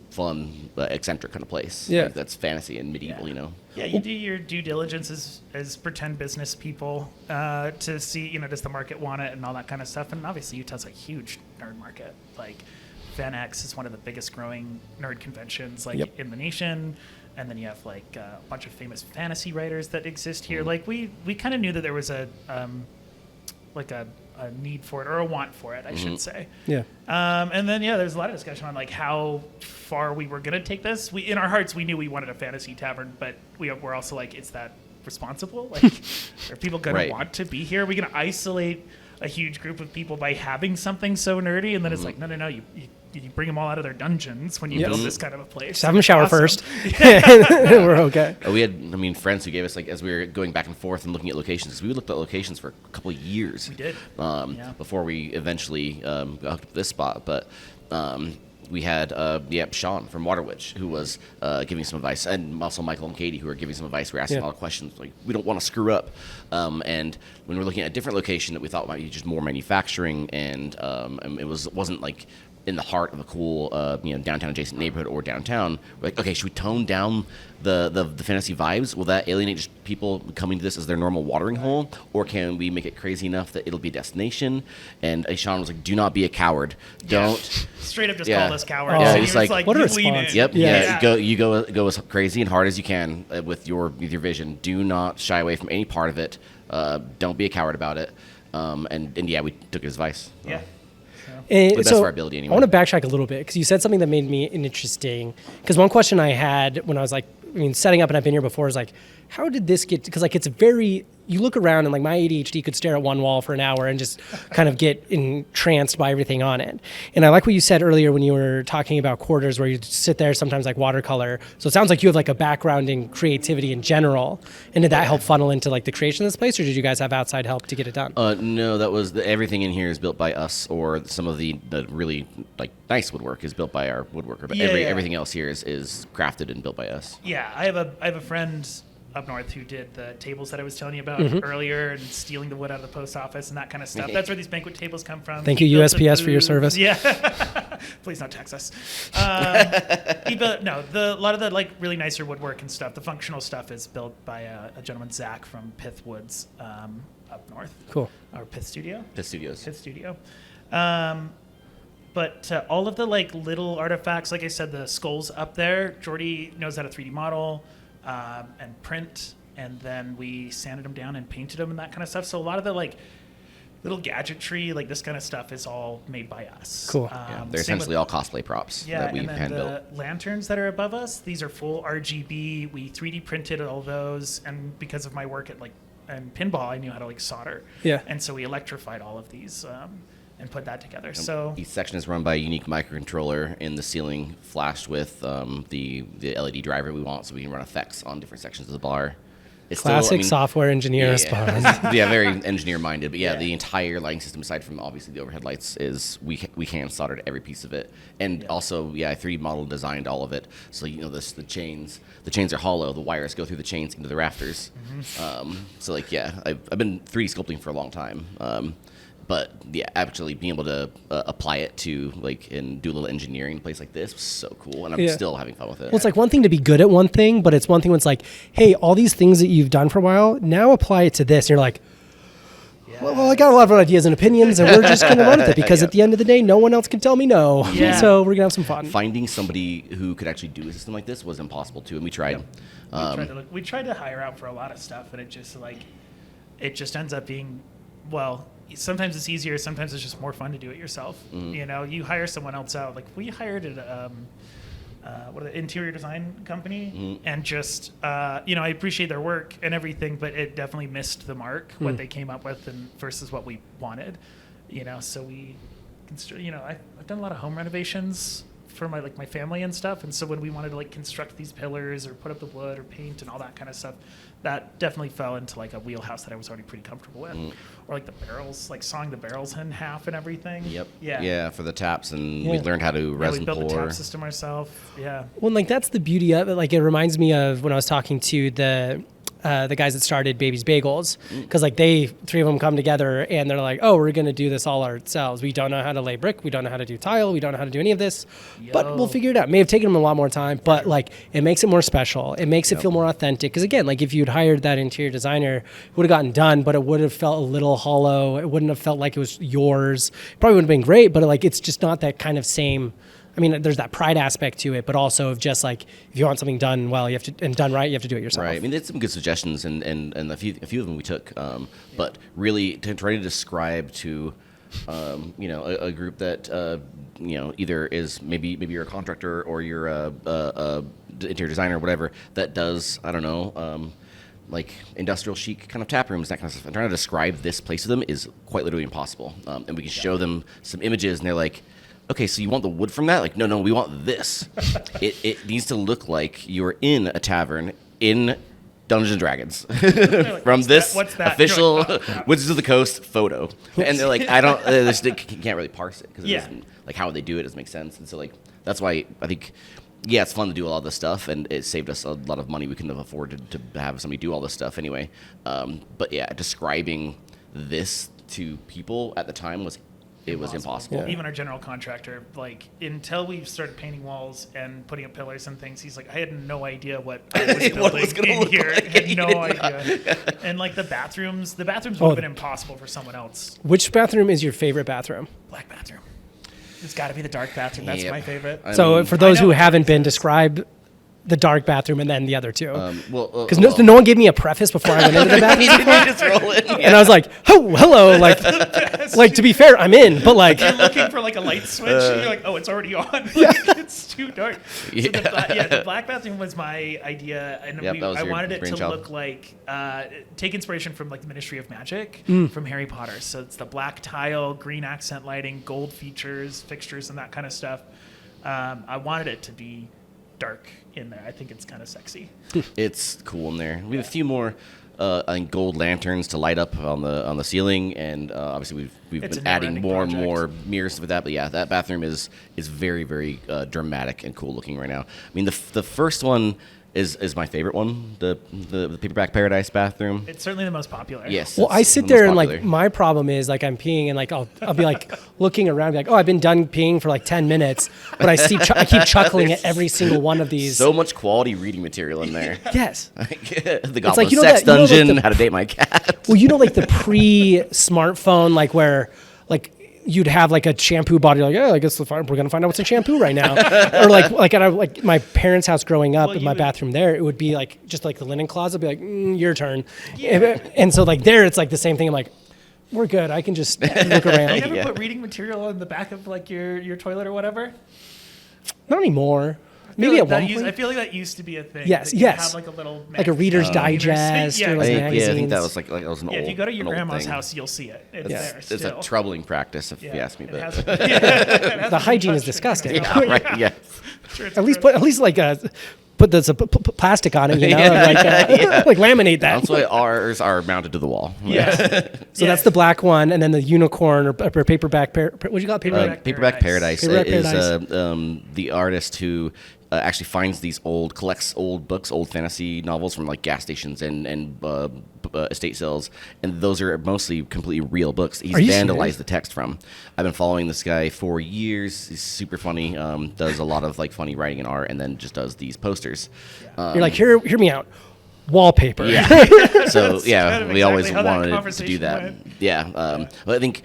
fun eccentric kind of place. Yeah. Like, that's fantasy and medieval. Yeah, you do your due diligence as pretend business people to see, does the market want it and all that kind of stuff. And obviously Utah's a huge nerd market. Like FanX is one of the biggest growing nerd conventions in the nation. And then you have like a bunch of famous fantasy writers that exist here. Like we kind of knew that there was a need for it or a want for it, I should say. Yeah. And then there's a lot of discussion on like how far we were gonna take this. We in our hearts we knew we wanted a fantasy tavern, but we're also like, is that responsible? Like, are people gonna want to be here? Are we gonna isolate a huge group of people by having something so nerdy? And then it's like, no, you bring them all out of their dungeons when you build this kind of a place. Just have them shower first. We're okay. We had, friends who gave us, like, as we were going back and forth and looking at locations, because we looked at locations for a couple of years. We did. Before we eventually got hooked up to this spot. But we had, Sean from Waterwitch, who was giving some advice, and also Michael and Katie, who were giving some advice. We were asking a lot of questions, like, we don't want to screw up. And when we're looking at a different location that we thought might be just more manufacturing, and it wasn't like in the heart of a cool, downtown adjacent neighborhood or downtown, we're like, okay, should we tone down the fantasy vibes? Will that alienate just people coming to this as their normal watering hole? Or can we make it crazy enough that it'll be a destination? And Sean was like, do not be a coward. Don't. Straight up just call us cowards. Yeah, And he's he was like, what a you lean response. in. Yep. Yeah. You go as crazy and hard as you can with your vision. Do not shy away from any part of it. Don't be a coward about it. And we took his advice. Yeah. The best of our ability, anyway. I want to backtrack a little bit because you said something that made me interesting. Because one question I had when I was setting up, and I've been here before, is like, how did this get? Because it's very. You look around and like my ADHD could stare at one wall for an hour and just kind of get entranced by everything on it. And I like what you said earlier when you were talking about quarters, where you sit there sometimes like watercolor. So it sounds like you have like a background in creativity in general. And did that help funnel into like the creation of this place, or did you guys have outside help to get it done? No, that was everything in here is built by us, or some of the really like nice woodwork is built by our woodworker. But everything else here is crafted and built by us. Yeah, I have a friend up north who did the tables that I was telling you about earlier, and stealing the wood out of the post office and that kind of stuff. That's where these banquet tables come from. Thank you, USPS, for your service. Yeah. Please don't tax us. A lot of the like really nicer woodwork and stuff, the functional stuff, is built by a gentleman, Zach, from Pith Woods up north. Cool. Or Pith Studio. The studios. Pith Studio. But all of the like little artifacts, like I said, the skulls up there, Jordy knows how to 3D model and print, and then we sanded them down and painted them and that kind of stuff. So a lot of the like little gadgetry, like this kind of stuff, is all made by us. Cool. They're essentially all cosplay props that we and then hand built. the lanterns that are above us, these are full RGB. We 3D printed all those, and because of my work at like and pinball, I knew how to like solder. Yeah. And so we electrified all of these and put that together. So Each section is run by a unique microcontroller in the ceiling, flashed with the LED driver we want, so we can run effects on different sections of the bar. It's Classic software engineer response. Yeah, very engineer minded. But yeah, the entire lighting system, aside from obviously the overhead lights, is we hand soldered every piece of it, and also I 3D model designed all of it. So the chains are hollow. The wires go through the chains into the rafters. So like I've been 3D sculpting for a long time. But yeah, actually being able to apply it to and do a little engineering in a place like this was so cool, and I'm still having fun with it. Well, it's like one thing to be good at one thing, but it's one thing when it's like, hey, all these things that you've done for a while, now apply it to this. And you're like, well, I got a lot of ideas and opinions, and we're just going to run with it because at the end of the day, no one else can tell me no. Yeah. So we're going to have some fun. Finding somebody who could actually do a system like this was impossible too, and we tried. We tried to hire out for a lot of stuff, and it just ends up being, well, sometimes it's easier, sometimes it's just more fun to do it yourself. You hire someone else out. Like we hired an interior design company, and just I appreciate their work and everything, but it definitely missed the mark what they came up with and versus what we wanted. So we, I've done a lot of home renovations for my family and stuff, and so when we wanted to construct these pillars or put up the wood or paint and all that kind of stuff, that definitely fell into a wheelhouse that I was already pretty comfortable with. Or the barrels, sawing the barrels in half and everything. Yep. Yeah. For the taps, and we learned how to resin we built pour. the tap system ourselves. Yeah. Well, that's the beauty of it. It reminds me of when I was talking to the guys that started Baby's Bagels, because three of them come together and they're like, oh, we're going to do this all ourselves. We don't know how to lay brick. We don't know how to do tile. We don't know how to do any of this, but we'll figure it out. May have taken them a lot more time, but it makes it more special. It makes it feel more authentic. Because again, if you'd hired that interior designer, it would have gotten done, but it would have felt a little hollow. It wouldn't have felt like it was yours. Probably would have been great, but it's just not that kind of same. I mean, there's that pride aspect to it, but also of just if you want something done well, you have to, and done right, you have to do it yourself. Right. I mean, it's some good suggestions, and a few of them we took. But really, to try to describe to, a group that either is maybe you're a contractor or you're a interior designer or whatever that does industrial chic kind of tap rooms, that kind of stuff. And trying to describe this place to them is quite literally impossible. And we can show them some images, and they're like, okay, so you want the wood from that? No, we want this. It needs to look like you're in a tavern in Dungeons and Dragons from this official Wizards of the Coast photo. And they're like, they can't really parse it because it doesn't, how they do it doesn't make sense. And so that's why I think, it's fun to do a lot of this stuff, and it saved us a lot of money. We couldn't have afforded to have somebody do all this stuff anyway. But describing this to people at the time was impossible. Yeah. Even our general contractor, until we started painting walls and putting up pillars and things, he's like, I had no idea what I was building in here. I had no idea. And the bathrooms would have been impossible for someone else. Which bathroom is your favorite bathroom? Black bathroom. It's got to be the dark bathroom. That's my favorite. For those who haven't been, describe the dark bathroom and then the other two. Because no one gave me a preface before I went into the bathroom. And I was like, oh, hello. To be fair, I'm in, but you're looking for a light switch, and you're like, oh, it's already on. It's too dark. So the black bathroom was my idea, and I wanted it to look take inspiration from the Ministry of Magic from Harry Potter. So it's the black tile, green accent lighting, gold fixtures, and that kind of stuff. I wanted it to be dark in there. I think it's kind of sexy. It's cool in there. We have a few more gold lanterns to light up on the ceiling, and obviously we've been adding more and more mirrors with that. But that bathroom is very, very dramatic and cool looking right now. I mean, the first one is my favorite one, the Paperback Paradise bathroom. It's certainly the most popular. Yes. Well, I sit there and my problem is I'm peeing and I'll be looking around oh, I've been done peeing for 10 minutes, but I keep chuckling at every single one of these. So much quality reading material in there. Yes. The Goblin Sex Dungeon, How to Date My Cat. Well, the pre-smartphone where you'd have like a shampoo bottle. You're like, oh, I guess we're gonna find out what's in shampoo right now. Or like at my parents' house growing up, in my bathroom there, it would be like just like the linen closet. It'd be like, your turn. Yeah. And so like there, it's like the same thing. I'm like, we're good. I can just look around. You ever put reading material in the back of like your toilet or whatever? Not anymore. Maybe at one point. I feel like that used to be a thing. Yes. Have like a little like a Reader's Digest or like magazines. Yeah, I think that was like that was an old. If you go to your grandma's thing. house, you'll see it. It's there still. It's a troubling practice, if you ask me. But the hygiene is disgusting. Yeah, right. Yeah. Sure, at least put this plastic on it, like laminate that. That's why ours are mounted to the wall. Yeah. So that's the black one, and then the unicorn or paperback. What do you call it? Paperback Paradise Paperback is Paradise. The artist who actually finds these collects old books, old fantasy novels from like gas stations and estate sales, and those are mostly completely real books. He's vandalized the text from. I've been following this guy for years. He's super funny. Does a lot of like funny writing and art, and then just does these posters. You're like, hear me out. Wallpaper. Yeah. So yeah, kind of we always exactly how that wanted to do that. conversation went. Yeah. But I think.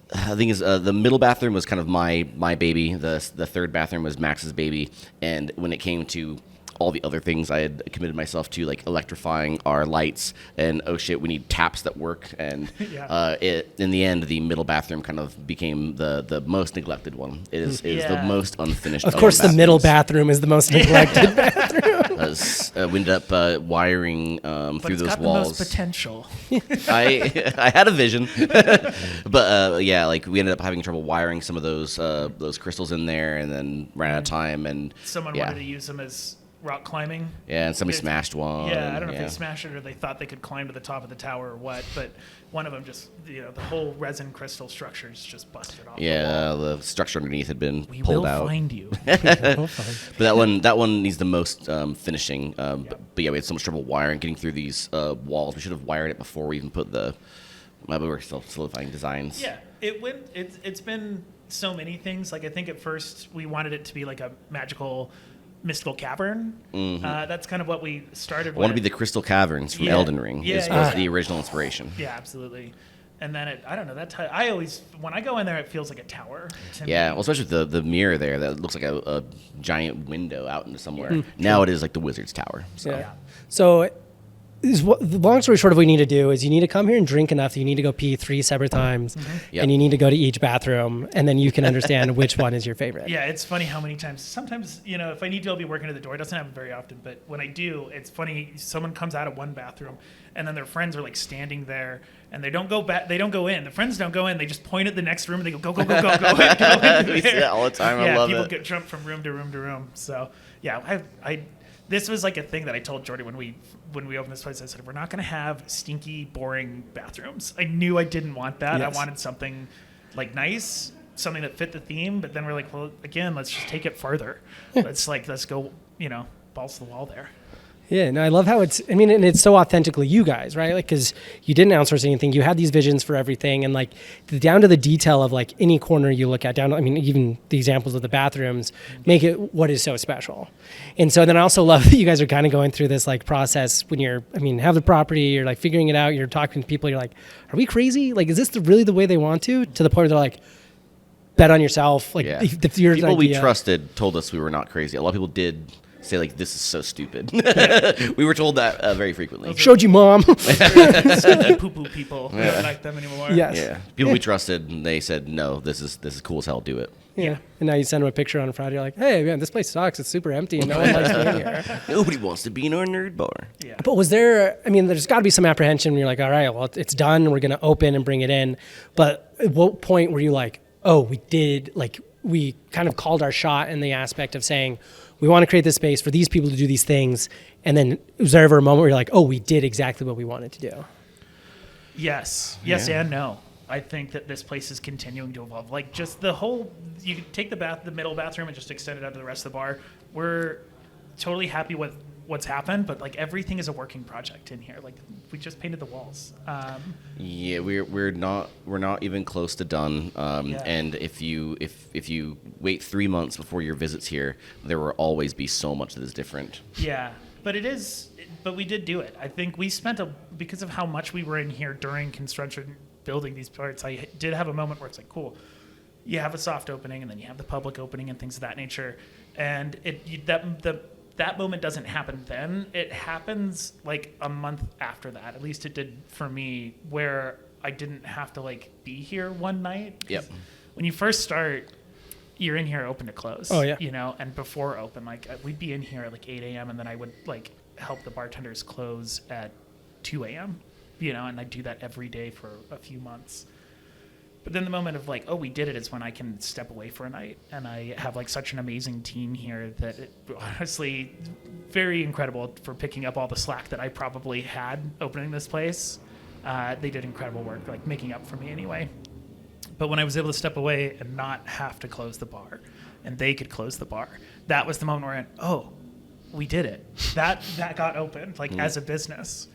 The thing is, the middle bathroom was kind of my baby. The third bathroom was Max's baby. And when it came to all the other things I had committed myself to, like electrifying our lights, and oh shit, we need taps that work. And in the end, the middle bathroom kind of became the most neglected one. It is the most unfinished. Of course, the middle bathroom is the most neglected bathroom. We ended up wiring through those got walls. The most potential. I had a vision, but like we ended up having trouble wiring some of those crystals in there, and then ran out of time. And someone wanted to use them as rock climbing. Yeah, and somebody smashed one. Yeah, I don't know if they smashed it or they thought they could climb to the top of the tower or what, but one of them just, the whole resin crystal structures just busted off. Yeah, the structure underneath had been we pulled will out. Find you. But that one needs the most finishing. But yeah, we had so much trouble wiring, getting through these walls. We should have wired it before we even put but we're still solidifying designs. Yeah, it's been so many things. Like I think at first we wanted it to be like a magical mystical cavern. Mm-hmm. That's kind of what we started with. I want to be the crystal caverns from Elden Ring. Was the original inspiration. Yeah, absolutely. And then I don't know, I always, when I go in there, it feels like a tower. Yeah, well, especially with the mirror there that looks like a giant window out into somewhere. Mm-hmm. Now it is like the wizard's tower. So. Yeah. So the long story short of what you need to do is you need to come here and drink enough that you need to go pee 3 separate times, and you need to go to each bathroom, and then you can understand which one is your favorite. Yeah, it's funny how many times, sometimes, if I need to, I'll be working at the door. It doesn't happen very often, but when I do, it's funny, someone comes out of one bathroom, and then their friends are like standing there, and they don't go back. They don't go in. The friends don't go in. They just point at the next room, and they go in. We see that all the time. I love it. People get jumped from room to room to room. So yeah, this was like a thing that I told Jordy when we opened this place. I said, we're not going to have stinky, boring bathrooms. I knew I didn't want that. Yes. I wanted something like nice, something that fit the theme. But then we're like, well, again, let's just take it farther. Let's go, balls to the wall there. Yeah, and I love how and it's so authentically you guys, right? Like, because you didn't outsource anything. You had these visions for everything, and like down to the detail of like any corner you look at, even the examples of the bathrooms make it what is so special. And so then I also love that you guys are kind of going through this like process when have the property, you're like figuring it out, you're talking to people, you're like, are we crazy? Like, is this really the way they want to the point where they're like, bet on yourself. Like, people we trusted told us we were not crazy. A lot of people did say like, this is so stupid. We were told that very frequently. Showed you, mom. Poo-poo people. We don't like them anymore. Yes. Yeah. People we trusted, and they said, no, this is cool as hell. Do it. Yeah. And now you send them a picture on a Friday. You're like, hey, man, this place sucks. It's super empty, and no one likes being here. Nobody wants to be in our nerd bar. Yeah. But was there? There's got to be some apprehension when you're like, all right, well, it's done. We're gonna open and bring it in. But at what point were you like, oh, we kind of called our shot in the aspect of saying, we want to create this space for these people to do these things, and then was there ever a moment where you're like, oh, we did exactly what we wanted to do? Yes and no. I think that this place is continuing to evolve. Like, just the whole, you can take the middle bathroom and just extend it out to the rest of the bar. We're totally happy with what's happened, but like everything is a working project in here. Like, we just painted the walls. We're not even close to done. And if you wait 3 months before your visits here, there will always be so much that is different. Yeah, but we did do it. I think we spent because of how much we were in here during construction building these parts. I did have a moment where it's like, cool, you have a soft opening and then you have the public opening and things of that nature. And that moment doesn't happen then. It happens like a month after that. At least it did for me, where I didn't have to like be here one night. Yep. When you first start, you're in here open to close. Oh, yeah. You know, and before open, like we'd be in here at like 8 a.m. and then I would like help the bartenders close at 2 a.m. You know, and I do that every day for a few months. But then the moment of like, oh, we did it is when I can step away for a night. And I have like such an amazing team here that honestly, very incredible for picking up all the slack that I probably had opening this place. They did incredible work, like making up for me anyway. But when I was able to step away and not have to close the bar and they could close the bar, that was the moment where I went, oh, we did it. That got opened like as a business.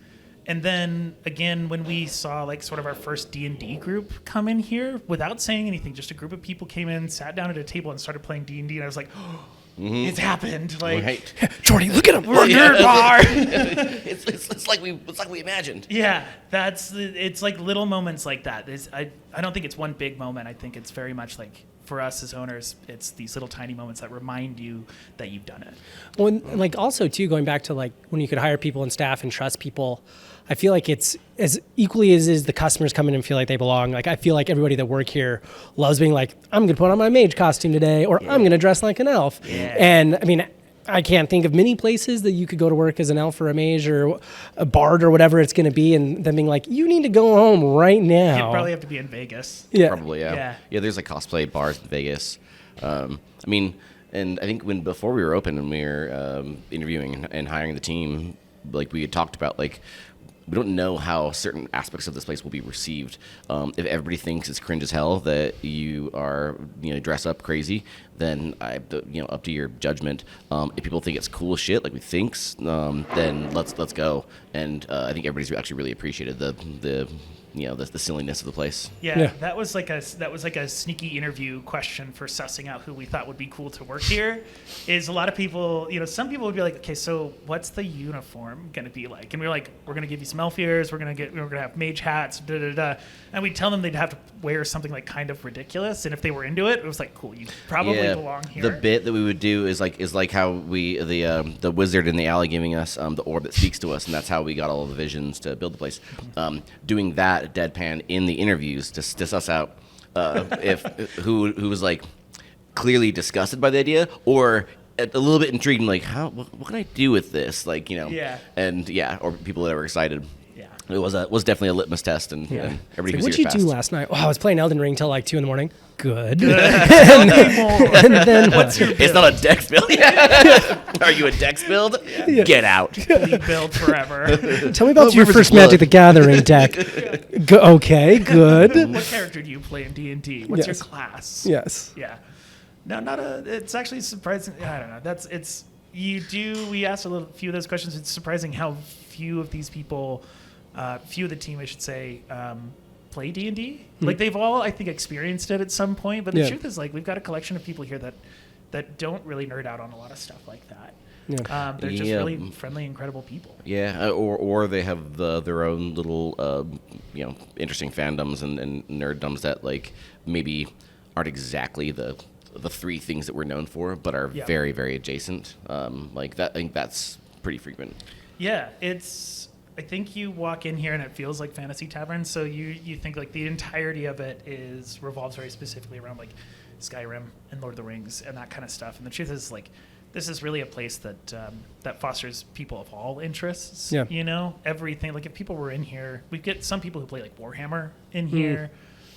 And then again, when we saw like sort of our first D&D group come in here without saying anything, just a group of people came in, sat down at a table and started playing D&D. And I was like, oh, it's happened. Like, Right. Jordy, look at him. we're a nerd bar. it's like we imagined. Yeah, it's like little moments like that. I don't think it's one big moment. I think it's very much like for us as owners, it's these little tiny moments that remind you that you've done it. Well, and like also too, going back to like when you could hire people and staff and trust people, I feel like it's as equally as is the customers come in and feel like they belong. Like I feel like everybody that work here loves being like, I'm going to put on my mage costume today, or I'm going to dress like an elf. Yeah. And I mean, I can't think of many places that you could go to work as an elf or a mage or a bard or whatever it's going to be, and them being like, you need to go home right now. You'd probably have to be in Vegas. Yeah. Probably, yeah. Yeah. Yeah, there's like cosplay bars in Vegas. I mean, and I think before we were open and we were interviewing and hiring the team, like we had talked about, like, we don't know how certain aspects of this place will be received. If everybody thinks it's cringe as hell that you are, dress up crazy, then up to your judgment. If people think it's cool as shit, like we thinks, then let's go. And I think everybody's actually really appreciated the silliness of the place. Yeah, that was like a sneaky interview question for sussing out who we thought would be cool to work here. Is a lot of people, some people would be like, okay, so what's the uniform gonna be like? And we were like, we're gonna give you some elf ears, we're gonna have mage hats, and we'd tell them they'd have to wear something like kind of ridiculous. And if they were into it, it was like, cool, you probably belong here. The bit that we would do is like how we the wizard in the alley giving us the orb that speaks to us, and that's how we got all the visions to build the place. Doing that deadpan in the interviews to suss out if who was like clearly disgusted by the idea or a little bit intrigued and like what can I do with this, like or people that were excited. It was definitely a litmus test, and everybody was What'd here you fast. do last night? Oh, I was playing Elden Ring till like 2 a.m. Good. and then what's your build? It's not a dex build. Are you a dex build? Yeah. Get out. League build forever. Tell me about your Rivers first of Blood. Magic the Gathering deck. Okay, good. What character do you play in D&D? What's your Yes. class? Yes. Yeah. No, it's actually surprising. I don't know. We asked few of those questions. It's surprising how few of these people, few of the team, I should say, play D&D. Like they've all, I think, experienced it at some point. But the truth is, like, we've got a collection of people here that don't really nerd out on a lot of stuff like that. Yeah. They're just really friendly, incredible people. Yeah, or they have their own little interesting fandoms and nerddoms that like maybe aren't exactly the three things that we're known for, but are very, very adjacent. Like that, I think that's pretty frequent. Yeah, I think you walk in here and it feels like Fantasy Tavern. So you think like the entirety of it revolves very specifically around like Skyrim and Lord of the Rings and that kind of stuff. And the truth is, like, this is really a place that fosters people of all interests. Yeah. Everything. Like if people were in here, we get some people who play like Warhammer in here.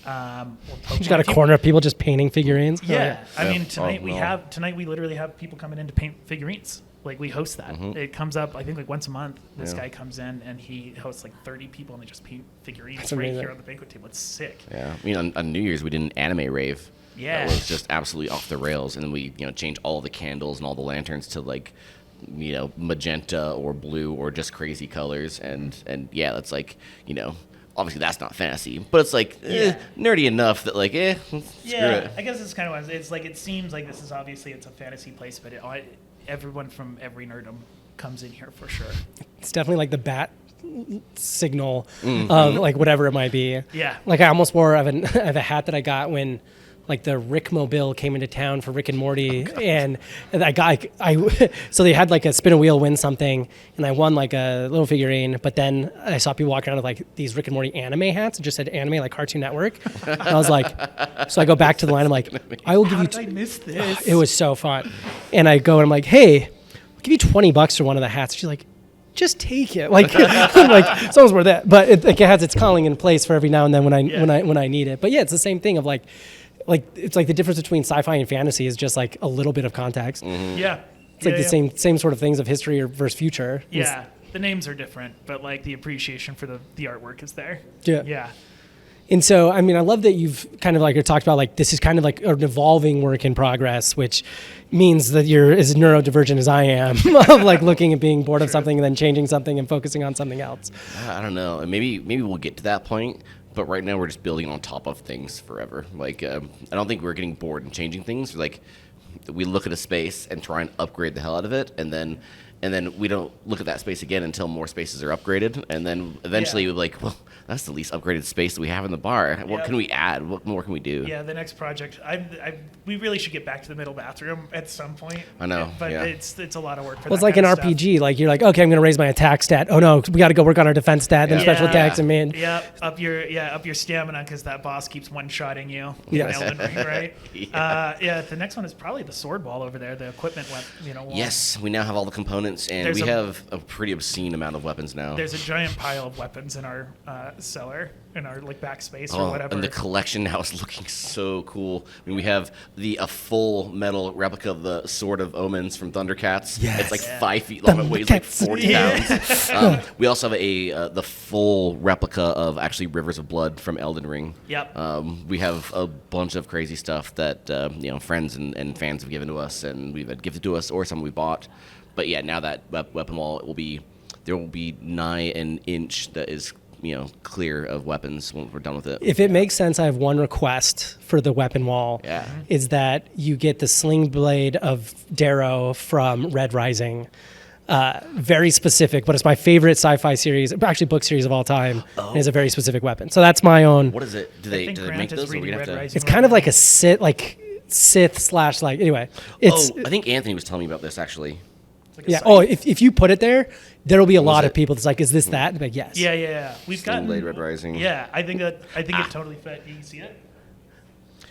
You got a corner of people just painting figurines. Yeah, Oh, yeah. I mean tonight we literally have people coming in to paint figurines. Like we host that. It comes up I think like once a month. This guy comes in and he hosts like 30 people and they just paint figurines That's right amazing. here on the banquet table. It's sick. Yeah, I mean on New Year's we did an anime rave. Yeah. That was just absolutely off the rails, and then we changed all the candles and all the lanterns to like magenta or blue or just crazy colors, and yeah, that's like obviously that's not fantasy, but it's like nerdy enough that like screw it. I guess it's kind of it's like it seems like this is obviously it's a fantasy place, but everyone from every nerdom comes in here for sure. It's definitely like the bat signal of like whatever it might be. Yeah. Like I almost wore I have a hat that I got when like the Rick Mobile came into town for Rick and Morty, and so they had like a spin a wheel, win something, and I won like a little figurine. But then I saw people walking around with like these Rick and Morty anime hats. It just said anime, like Cartoon Network. And I was like, so I go back to the line. I'm like, I will give you. I miss this. It was so fun, and I go and I'm like, hey, I'll give you $20 for one of the hats. She's like, just take it. Like, like someone's worth that. But it has its calling in place for every now and then when I need it. But yeah, it's the same thing of like it's like the difference between sci-fi and fantasy is just like a little bit of context. Mm-hmm. Yeah. It's like the same sort of things of history or versus future. Yeah. The names are different, but like the appreciation for the artwork is there. Yeah. Yeah. And so, I mean, I love that you've kind of like talked about like this is kind of like an evolving work in progress, which means that you're as neurodivergent as I am of like looking at being bored of something and then changing something and focusing on something else. I don't know. Maybe we'll get to that point, but right now we're just building on top of things forever. Like I don't think we're getting bored and changing things. Like we look at a space and try and upgrade the hell out of it, and then we don't look at that space again until more spaces are upgraded, and then eventually we're like, well, that's the least upgraded space that we have in the bar. What can we add? What more can we do? Yeah, the next project, we really should get back to the middle bathroom at some point. I know, but it's a lot of work for well, it's that like an kind of RPG. Like you're like, okay, I'm going to raise my attack stat. Oh no, we got to go work on our defense stat, then special attacks, and man. Yeah, up your stamina because that boss keeps one-shotting you. Yes. In Elden Ring, right? The next one is probably the sword wall over there, the equipment wall. Yes, we now have all the components, and we have a pretty obscene amount of weapons now. There's a giant pile of weapons in our cellar, in our like backspace or whatever. And the collection now is looking so cool. I mean, we have a full metal replica of the Sword of Omens from Thundercats. Yes. It's like 5 feet long. It weighs like 40 pounds. We also have the full replica of actually Rivers of Blood from Elden Ring. Yep. We have a bunch of crazy stuff that friends and fans have given to us, and we've had gifted to us, or some we bought. But yeah, now that weapon wall, there will be nigh an inch that is clear of weapons when we're done with it. If it makes sense, I have one request for the weapon wall. Yeah. Is that you get the sling blade of Darrow from Red Rising. Very specific, but it's my favorite sci-fi series, actually book series of all time. And it's a very specific weapon. So that's my own. What is it? Do they make those? Or we have to... It's kind of like a Sith slash like anyway. It's, I think Anthony was telling me about this actually. Like yeah. If you put it there will be a lot of people that's like, is this that? And like, yes. Yeah. We've got Red Rising. Yeah, I think it totally fit. You see it?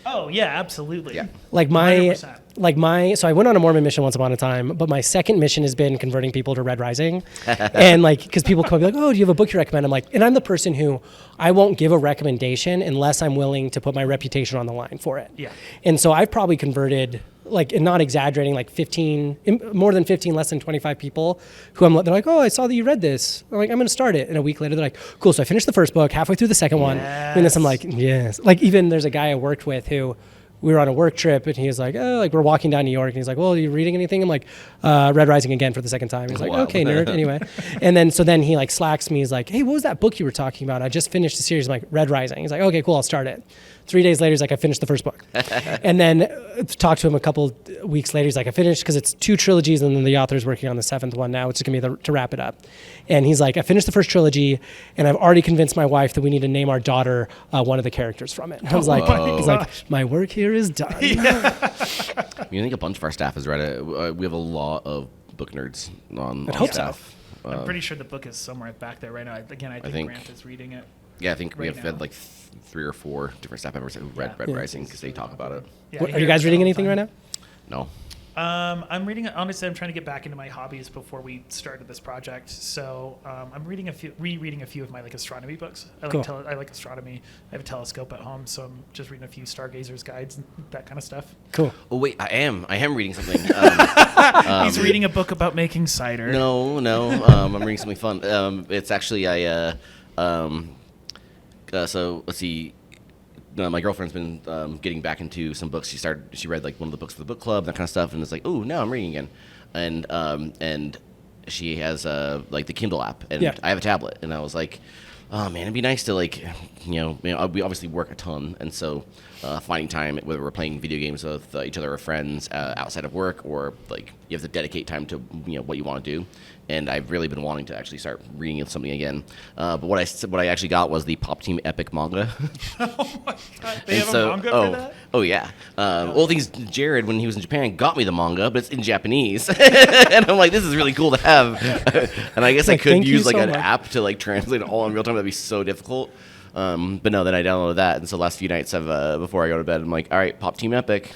Oh yeah, absolutely. Yeah. Like 100%. So I went on a Mormon mission once upon a time, but my second mission has been converting people to Red Rising. And like, because people come be like, oh, do you have a book you recommend? I'm like, and I'm the person who I won't give a recommendation unless I'm willing to put my reputation on the line for it. Yeah. And so I've probably converted, like, and not exaggerating, like 15, more than 15, less than 25 people who they're like, oh, I saw that you read this. I'm like, I'm going to start it. And a week later, they're like, cool. So I finished the first book, halfway through the second one. And then I'm like, yes. Like, even there's a guy I worked with who, we were on a work trip and he was like, oh, like we're walking down New York and he's like, well, are you reading anything? I'm like, Red Rising again for the second time. He's like, okay, nerd. Anyway. And then he like slacks me. He's like, hey, what was that book you were talking about? I just finished the series. I'm like, Red Rising. He's like, okay, cool. I'll start it. 3 days later, he's like, I finished the first book. And then talked to him a couple weeks later. He's like, I finished, because it's 2 trilogies and then the author's working on the 7th one now, which is going to be to wrap it up. And he's like, I finished the first trilogy and I've already convinced my wife that we need to name our daughter one of the characters from it. I was like, he's like, my work here is done. I think a bunch of our staff has read it. We have a lot of book nerds on staff. So. I'm pretty sure the book is somewhere back there right now. Again, I think Grant is reading it. Yeah, I think we have had like 3 or 4 different staff members who read Red Rising because they talk about it. Yeah, are you guys reading anything right now? No. I'm reading. Honestly, I'm trying to get back into my hobbies before we started this project. So I'm rereading a few of my like astronomy books. I like astronomy. I have a telescope at home, so I'm just reading a few stargazers guides and that kind of stuff. Cool. Oh wait, I am reading something. He's reading a book about making cider. No. I'm reading something fun. It's actually so let's see. My girlfriend's been getting back into some books. She read like one of the books for the book club, that kind of stuff, and it's like, oh, now I'm reading again. And she has like the Kindle app, and I have a tablet, and I was like, Oh man, it'd be nice to like, we obviously work a ton, and so finding time, whether we're playing video games with each other or friends outside of work, or like you have to dedicate time to what you want to do. And I've really been wanting to actually start reading something again. But what I actually got was the Pop Team Epic manga. Oh my god, they have a manga for that? Oh yeah. Well, things Jared, when he was in Japan, got me the manga, but it's in Japanese, and I'm like, this is really cool to have. And I guess I could use like an app to like translate it all in real time. That'd be so difficult. But no, then I downloaded that, and so the last few nights before I go to bed, I'm like, all right, Pop Team Epic.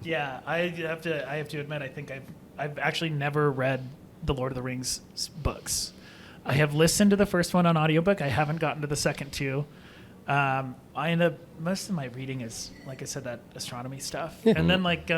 Yeah, I have to admit, I think I've actually never read the Lord of the Rings books. I have listened to the first one on audiobook. I haven't gotten to the second two. Most of my reading is, like I said, that astronomy stuff, and then like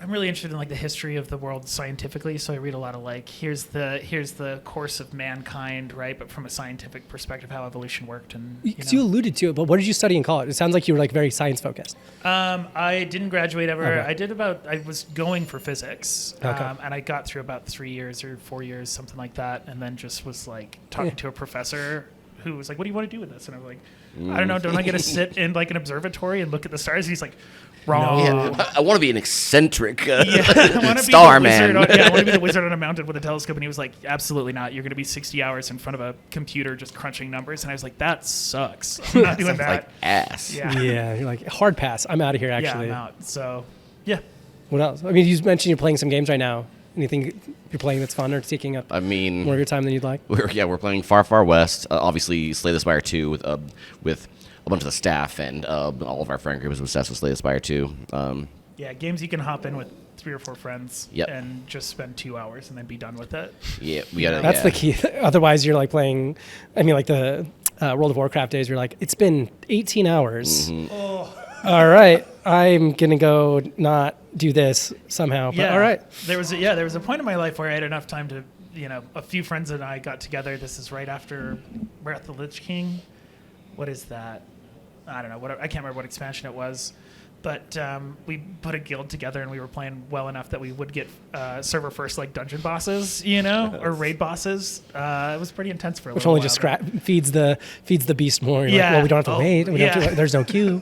I'm really interested in like the history of the world scientifically. So I read a lot of like here's the course of mankind, right? But from a scientific perspective, how evolution worked. And you alluded to it, but what did you study in college? It sounds like you were like very science focused. I didn't graduate ever. Okay. I was going for physics, Okay. and I got through about 3 years or 4 years, something like that, and then just was like talking to a professor who was like, "What do you want to do with this?" And I'm like, "I don't know. Don't I get to sit in like an observatory and look at the stars?" And he's like, "Wrong." Yeah, I want to be an eccentric star man. I want to be the wizard on a mountain with a telescope. And he was like, "Absolutely not. You're going to be 60 hours in front of a computer just crunching numbers." And I was like, "That sucks. I'm not doing that." Like ass. Yeah, you're like, hard pass. I'm out of here, actually. Yeah, I'm out. So, yeah. What else? I mean, you mentioned you're playing some games right now. Anything you're playing that's fun or taking up I mean, more of your time than you'd like? We're playing Far Far West. Obviously, Slay the Spire 2 with a bunch of the staff, and all of our friend group is obsessed with Slay the Spire 2. Yeah, games you can hop in with 3 or 4 friends Yep. and just spend 2 hours and then be done with it. Yeah, we gotta. That's the key. Otherwise, you're like playing. I mean, like the World of Warcraft days. You're like, it's been 18 hours. Mm-hmm. All right, I'm gonna go not do this somehow. But all right. There was a point in my life where I had enough time to, a few friends and I got together. This is right after Wrath of the Lich King. What is that? I don't know. I can't remember what expansion it was. But we put a guild together and we were playing well enough that we would get server first like dungeon bosses, or raid bosses. It was pretty intense for a Which little only while. just feeds the beast more. You're Yeah. like, well, we don't have to Oh, wait. We don't have yeah. to, there's no queue.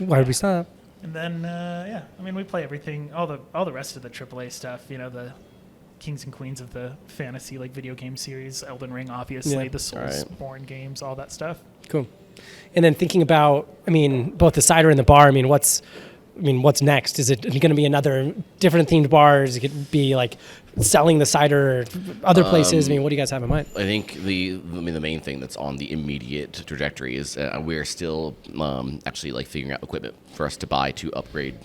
Why would we stop? And then we play everything, all the rest of the AAA stuff. The kings and queens of the fantasy like video game series, Elden Ring, obviously, Yeah. the Soulsborne games, all that stuff. Cool. And then thinking about, both the cider and the bar. What's next? Is it going to be another different themed bar? Is it going to be like selling the cider other places? What do you guys have in mind? I think the main thing that's on the immediate trajectory is we're still actually like figuring out equipment for us to buy to upgrade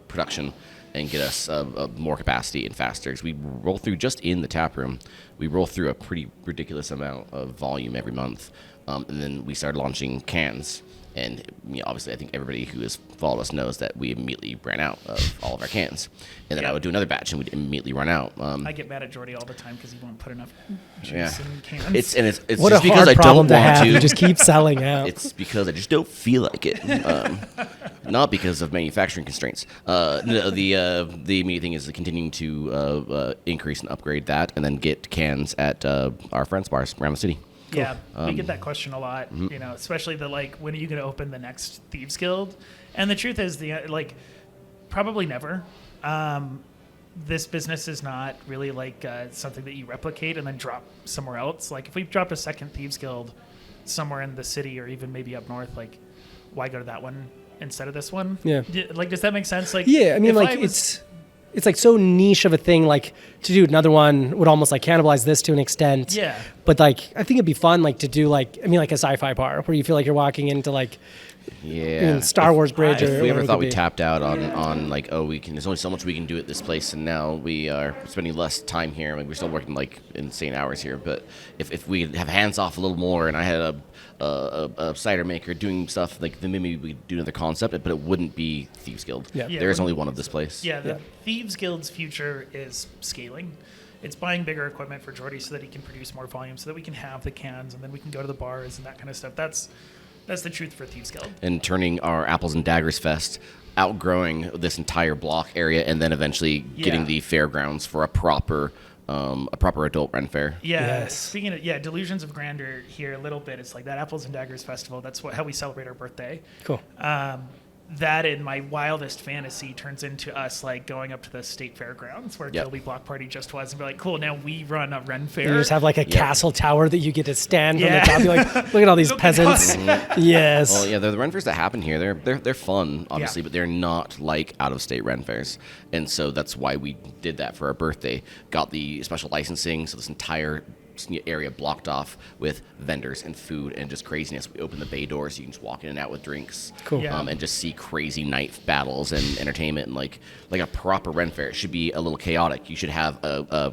production and get us more capacity and faster. Because we roll through, just in the tap room, we roll through a pretty ridiculous amount of volume every month. And then we started launching cans. And obviously, I think everybody who has followed us knows that we immediately ran out of all of our cans. And then I would do another batch, and we'd immediately run out. I get mad at Jordy all the time because he won't put enough juice Yeah. in cans. It's What just a because hard I problem don't to want have. to. You just keep selling out. It's because I just don't feel like it. Not because of manufacturing constraints. No, the immediate thing is continuing to increase and upgrade that, and then get cans at our friends' bars around the city. Yeah, we get that question a lot, especially when are you going to open the next Thieves Guild? And the truth is, probably never. This business is not really something that you replicate and then drop somewhere else. Like if we dropped a second Thieves Guild somewhere in the city or even maybe up north, why go to that one instead of this one? Yeah. Does that make sense? Yeah, it's like so niche of a thing. Like to do another one would almost like cannibalize this to an extent. Yeah. But I think it'd be fun to do a sci-fi bar where you feel like you're walking into Star Wars Bridge. If we ever thought we tapped. tapped out on there's only so much we can do at this place, and now we are spending less time here. We're still working insane hours here, but if we have hands off a little more, and I had a cider maker doing stuff then maybe we'd do another concept, but it wouldn't be Thieves Guild. Yeah. There's only one of this place. Yeah, the Thieves Guild's future is scaling. It's buying bigger equipment for Jordy so that he can produce more volume, so that we can have the cans, and then we can go to the bars and that kind of stuff. That's That's the truth for Thieves Guild. And turning our Apples and Daggers Fest, outgrowing this entire block area, and then eventually getting the fairgrounds for a proper adult Ren Fair. Yeah. Yes. Speaking of delusions of grandeur here a little bit. It's like that Apples and Daggers Festival. That's how we celebrate our birthday. Cool. That in my wildest fantasy turns into us like going up to the state fairgrounds where Yep. Kilby Block Party just was and be like, cool, now we run a Ren Fair. You just have like a castle tower that you get to stand from the Yeah. top. You're like, look at all these Look at peasants. us. Yes. Well, yeah, the Ren Fairs that happen here, they're fun, obviously, Yeah. but they're not like out-of-state Ren Fairs. And so that's why we did that for our birthday. Got the special licensing, so this entire area blocked off with vendors and food and just craziness. We opened the bay doors, so you can just walk in and out with drinks. Cool. Yeah. And just see crazy night battles and entertainment and like a proper Ren Fair. It should be a little chaotic. You should have a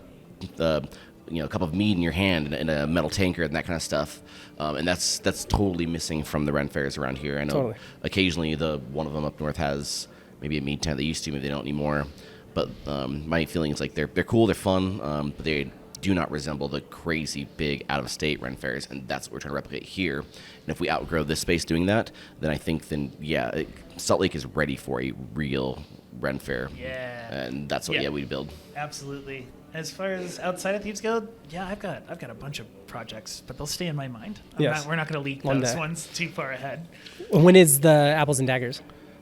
cup of mead in your hand and a metal tankard and that kind of stuff. And that's totally missing from the Ren Fairs around here. I know Totally. occasionally one of them up north has maybe a mead tent. They used to, maybe they don't anymore. But my feeling is like they're cool, they're fun, but they do not resemble the crazy big out-of-state Ren Fairs, and that's what we're trying to replicate here. And if we outgrow this space doing that, then I think Salt Lake is ready for a real Ren Fair. Yeah. And that's what we build. Absolutely. As far as outside of Thieves Guild, I've got a bunch of projects, but they'll stay in my mind. Yes. We're not going to leak One those day. ones too far ahead. When is the Apples and Daggers?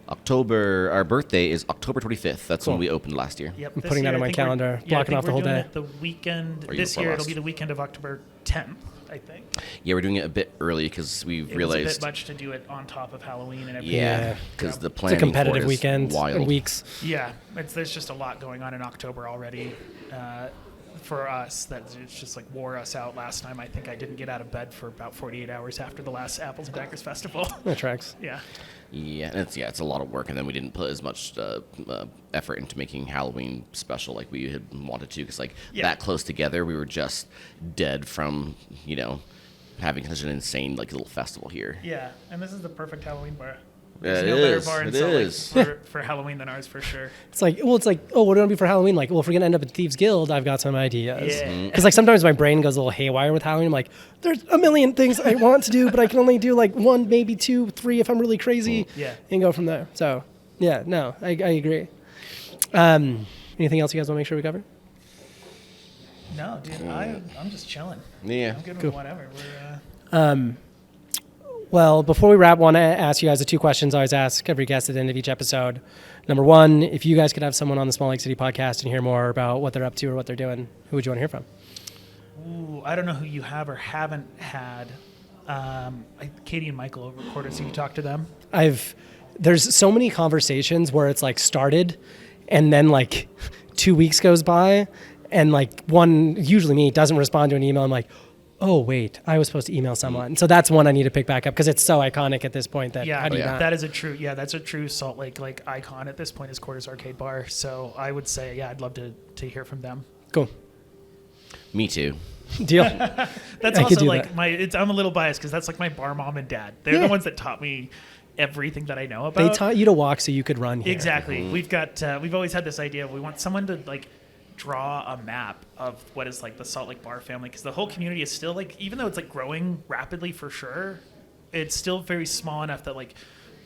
Our birthday is October 25th. That's Cool. when we opened last year. Yep. I'm this putting that year, on I my think we're- calendar, I blocking think off the we're whole doing day. it the weekend. Or This before year it'll last. be the weekend of October 10th, I think. Yeah, we're doing it a bit early because we It was a realized. bit much to do it on top of Halloween and everything. Yeah, because the It's a planning competitive for it is weekend wild. and weeks. Yeah, there's just a lot going on in October already for us that it's just like wore us out last time. I think I didn't get out of bed for about 48 hours after the last Apples and Daggers Festival. That tracks. Yeah. Yeah, and it's a lot of work, and then we didn't put as much effort into making Halloween special like we had wanted to, because that close together, we were just dead from having such an insane little festival here. Yeah, and this is the perfect Halloween bar. Yeah, There's it no better is. bar in It Salt Lake is. for Halloween than ours, for sure. It's like, oh, what do you want to be for Halloween? Like, well, if we're going to end up at Thieves Guild, I've got some ideas. Yeah. Because sometimes my brain goes a little haywire with Halloween. I'm like, there's a million things I want to do, but I can only do one, maybe two, three if I'm really crazy. Yeah. And go from there. So, yeah, no, I agree. Anything else you guys want to make sure we cover? No, dude, I'm just chilling. Yeah. I'm good Cool. with whatever. We're Well, before we wrap, I want to ask you guys the two questions I always ask every guest at the end of each episode. Number one, if you guys could have someone on the Small Lake City podcast and hear more about what they're up to or what they're doing, who would you want to hear from? Ooh, I don't know who you have or haven't had. Katie and Michael over recorded, so you talk to them. There's so many conversations where it's started and then 2 weeks goes by and one, usually me, doesn't respond to an email. I'm like, oh wait, I was supposed to email someone. So that's one I need to pick back up because it's so iconic at this point that how do you not? That's a true Salt Lake icon at this point is Quarters Arcade Bar. So I would say, I'd love to hear from them. Cool. Me too. Deal. That's I could also do that. I'm a little biased because that's my bar mom and dad. They're the ones that taught me everything that I know about. They taught you to walk so you could run here. Exactly. We've always had this idea of we want someone to draw a map of what is the Salt Lake bar family, because the whole community is still even though it's growing rapidly for sure, it's still very small enough that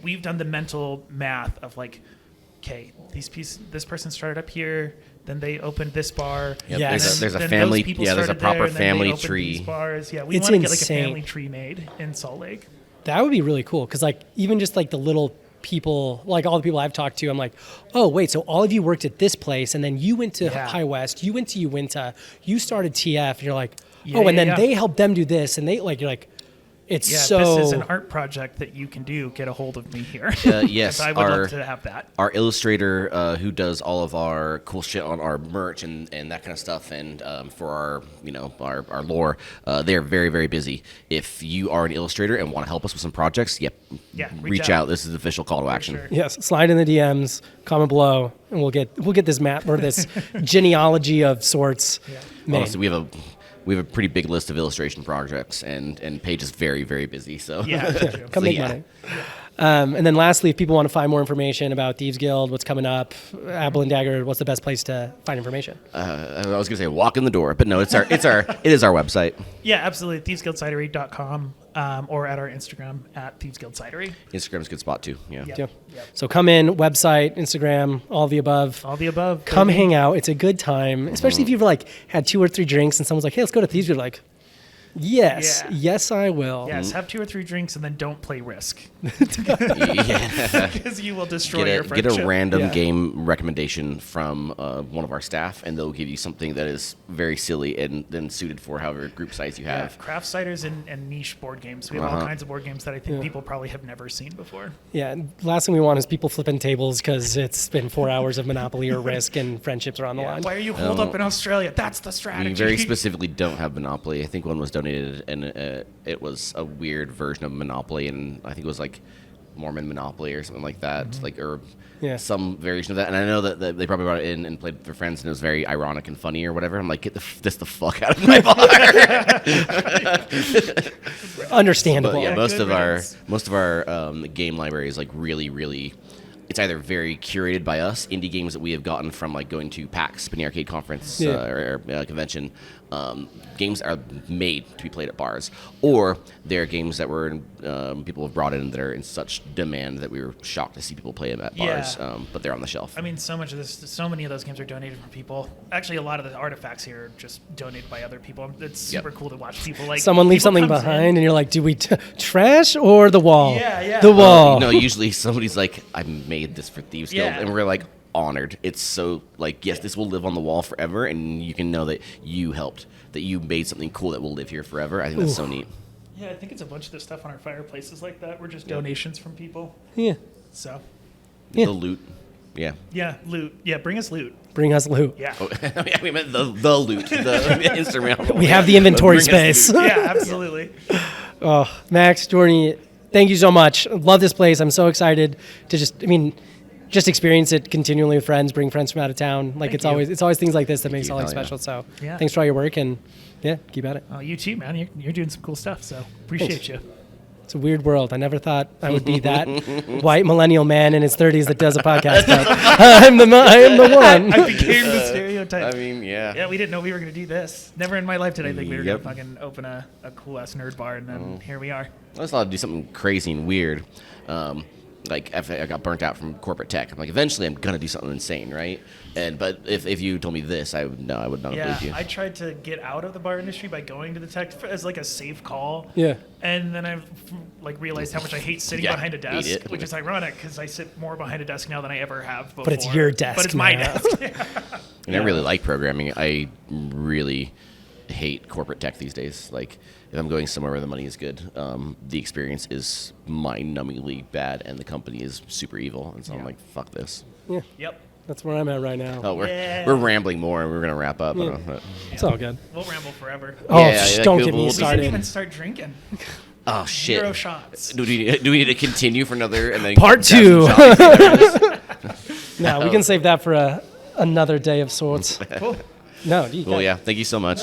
we've done the mental math of okay, this person started up here, then they opened this bar. Yep, Yes. there's a then family. those people Yeah, there's a started there, proper and then they family opened tree. these bars. Yeah, we It's want to get a insane. family tree made in Salt Lake. That would be really cool because even just the little people, all the people I've talked to, I'm like, oh wait, so all of you worked at this place and then you went to High West, you went to Uinta, you started TF, and you're like, and then they helped them do this, and you're like, it's Yeah, so. this is an art project that you can do. Get a hold of me here. Yes, 'Cause I would love to have that. Our illustrator who does all of our cool shit on our merch and that kind of stuff, and for our lore, they're very, very busy. If you are an illustrator and want to help us with some projects, reach out. This is the official call to action. Sure. Yes, slide in the DMs, comment below, and we'll get this map or this genealogy of sorts made. Honestly, we have a pretty big list of illustration projects, and Paige is very, very busy. So Yeah, Come make money. And then lastly, if people want to find more information about Thieves Guild, what's coming up, Apple and Dagger, what's the best place to find information? I was gonna say walk in the door, but no, it is our website. Yeah, absolutely. ThievesGuildCidery.com. or at our Instagram at Thieves Guild Cidery. Instagram's a good spot too. Yeah. Yep. Yeah. Yep. So come in, website, Instagram, all the above. All the above. Come baby. hang out. It's a good time, especially if you've like had 2 or 3 drinks and someone's like, "Hey, let's go to Thieves." You're like, "Yes, Yeah. yes, I will." Yes, have 2 or 3 drinks and then don't play Risk. Yeah. Because you will destroy your Get friendship. a random Yeah. game recommendation from one of our staff, and they'll give you something that is very silly and then suited for however group size you Yeah, have. craft ciders and niche board games. We have all Uh-huh. kinds of board games that I think people probably have never seen before. Yeah. And last thing we want is people flipping tables because it's been 4 hours of Monopoly or Risk and friendships are on the line. Why are you holed up in Australia? That's the strategy. We very specifically don't have Monopoly. I think one was donated, and it was a weird version of Monopoly, and I think it was like Mormon Monopoly or something like that, Yeah. some variation of that. And I know that they probably brought it in and played with their friends, and it was very ironic and funny or whatever. I'm like, get this the fuck out of my bar. Understandable. But yeah, Good riddance. most of our game library is like really. It's either very curated by us, indie games that we have gotten from like going to PAX, Penny Arcade Conference or convention. Games that are made to be played at bars, or they're games that were people have brought in that are in such demand that we were shocked to see people play them at bars. Yeah. But they're on the shelf. I mean, so many of those games are donated from people. Actually, a lot of the artifacts here are just donated by other people. It's super cool to watch people like Someone leaves people something comes behind, in- and you're like, "Do we trash or the wall?" Yeah. The wall. No, usually somebody's like, I made this for Thieves Guild, Yeah. and we're like honored. It's so like, yes, this will live on the wall forever, and you can know that you helped, that you made something cool that will live here forever. I think that's so neat. Yeah, I think it's a bunch of the stuff on our fireplaces like that. We're just donations from people. Yeah. So, Yeah. The loot, yeah. yeah, loot. Yeah, bring us loot. Bring us loot. Yeah. Oh, yeah, we meant the loot, the instrumental. We have the inventory Bring us space. loot. Yeah, absolutely. Oh, Max, Jordy, thank you so much. Love this place. I'm so excited to just experience it continually with friends, bring friends from out of town. Like Thank it's always things like this that makes you. it all Hell yeah. special. So Yeah. thanks for all your work and yeah, keep at it. Oh, you too, man. You're doing some cool stuff. So appreciate you. It's a weird world. I never thought I would be that white millennial man in his 30s that does a podcast. But I am the one. I became the stereotype. I mean, yeah. Yeah, we didn't know we were going to do this. Never in my life did I think we were Yep. going to fucking open a cool ass nerd bar, and then here we are. I always thought I'd do something crazy and weird. Like after I got burnt out from corporate tech, I'm like, eventually I'm gonna do something insane, right? But if you told me this, I would not have Yeah, believed you. I tried to get out of the bar industry by going to the tech as like a safe call. Yeah. And then I've like realized how much I hate sitting Yeah, behind a hate desk, it. which is ironic because I sit more behind a desk now than I ever have before. But it's your desk But it's my now. desk. And I really like programming. I really hate corporate tech these days. Like, if I'm going somewhere where the money is good, the experience is mind-numbingly bad, and the company is super evil. And so I'm like, fuck this. Yeah. Yep. That's where I'm at right now. Oh, Yeah. we're rambling more, and we're gonna wrap up. Yeah. It's all good. We'll ramble forever. Oh, Yeah, don't yeah, get me we'll- We didn't even started. start drinking. Oh shit! 0 shots. Do we need to continue for another and then Part grab 2. some shots? No, we can save that for another day of sorts. Cool. No, you Well, got- yeah. Thank you so much.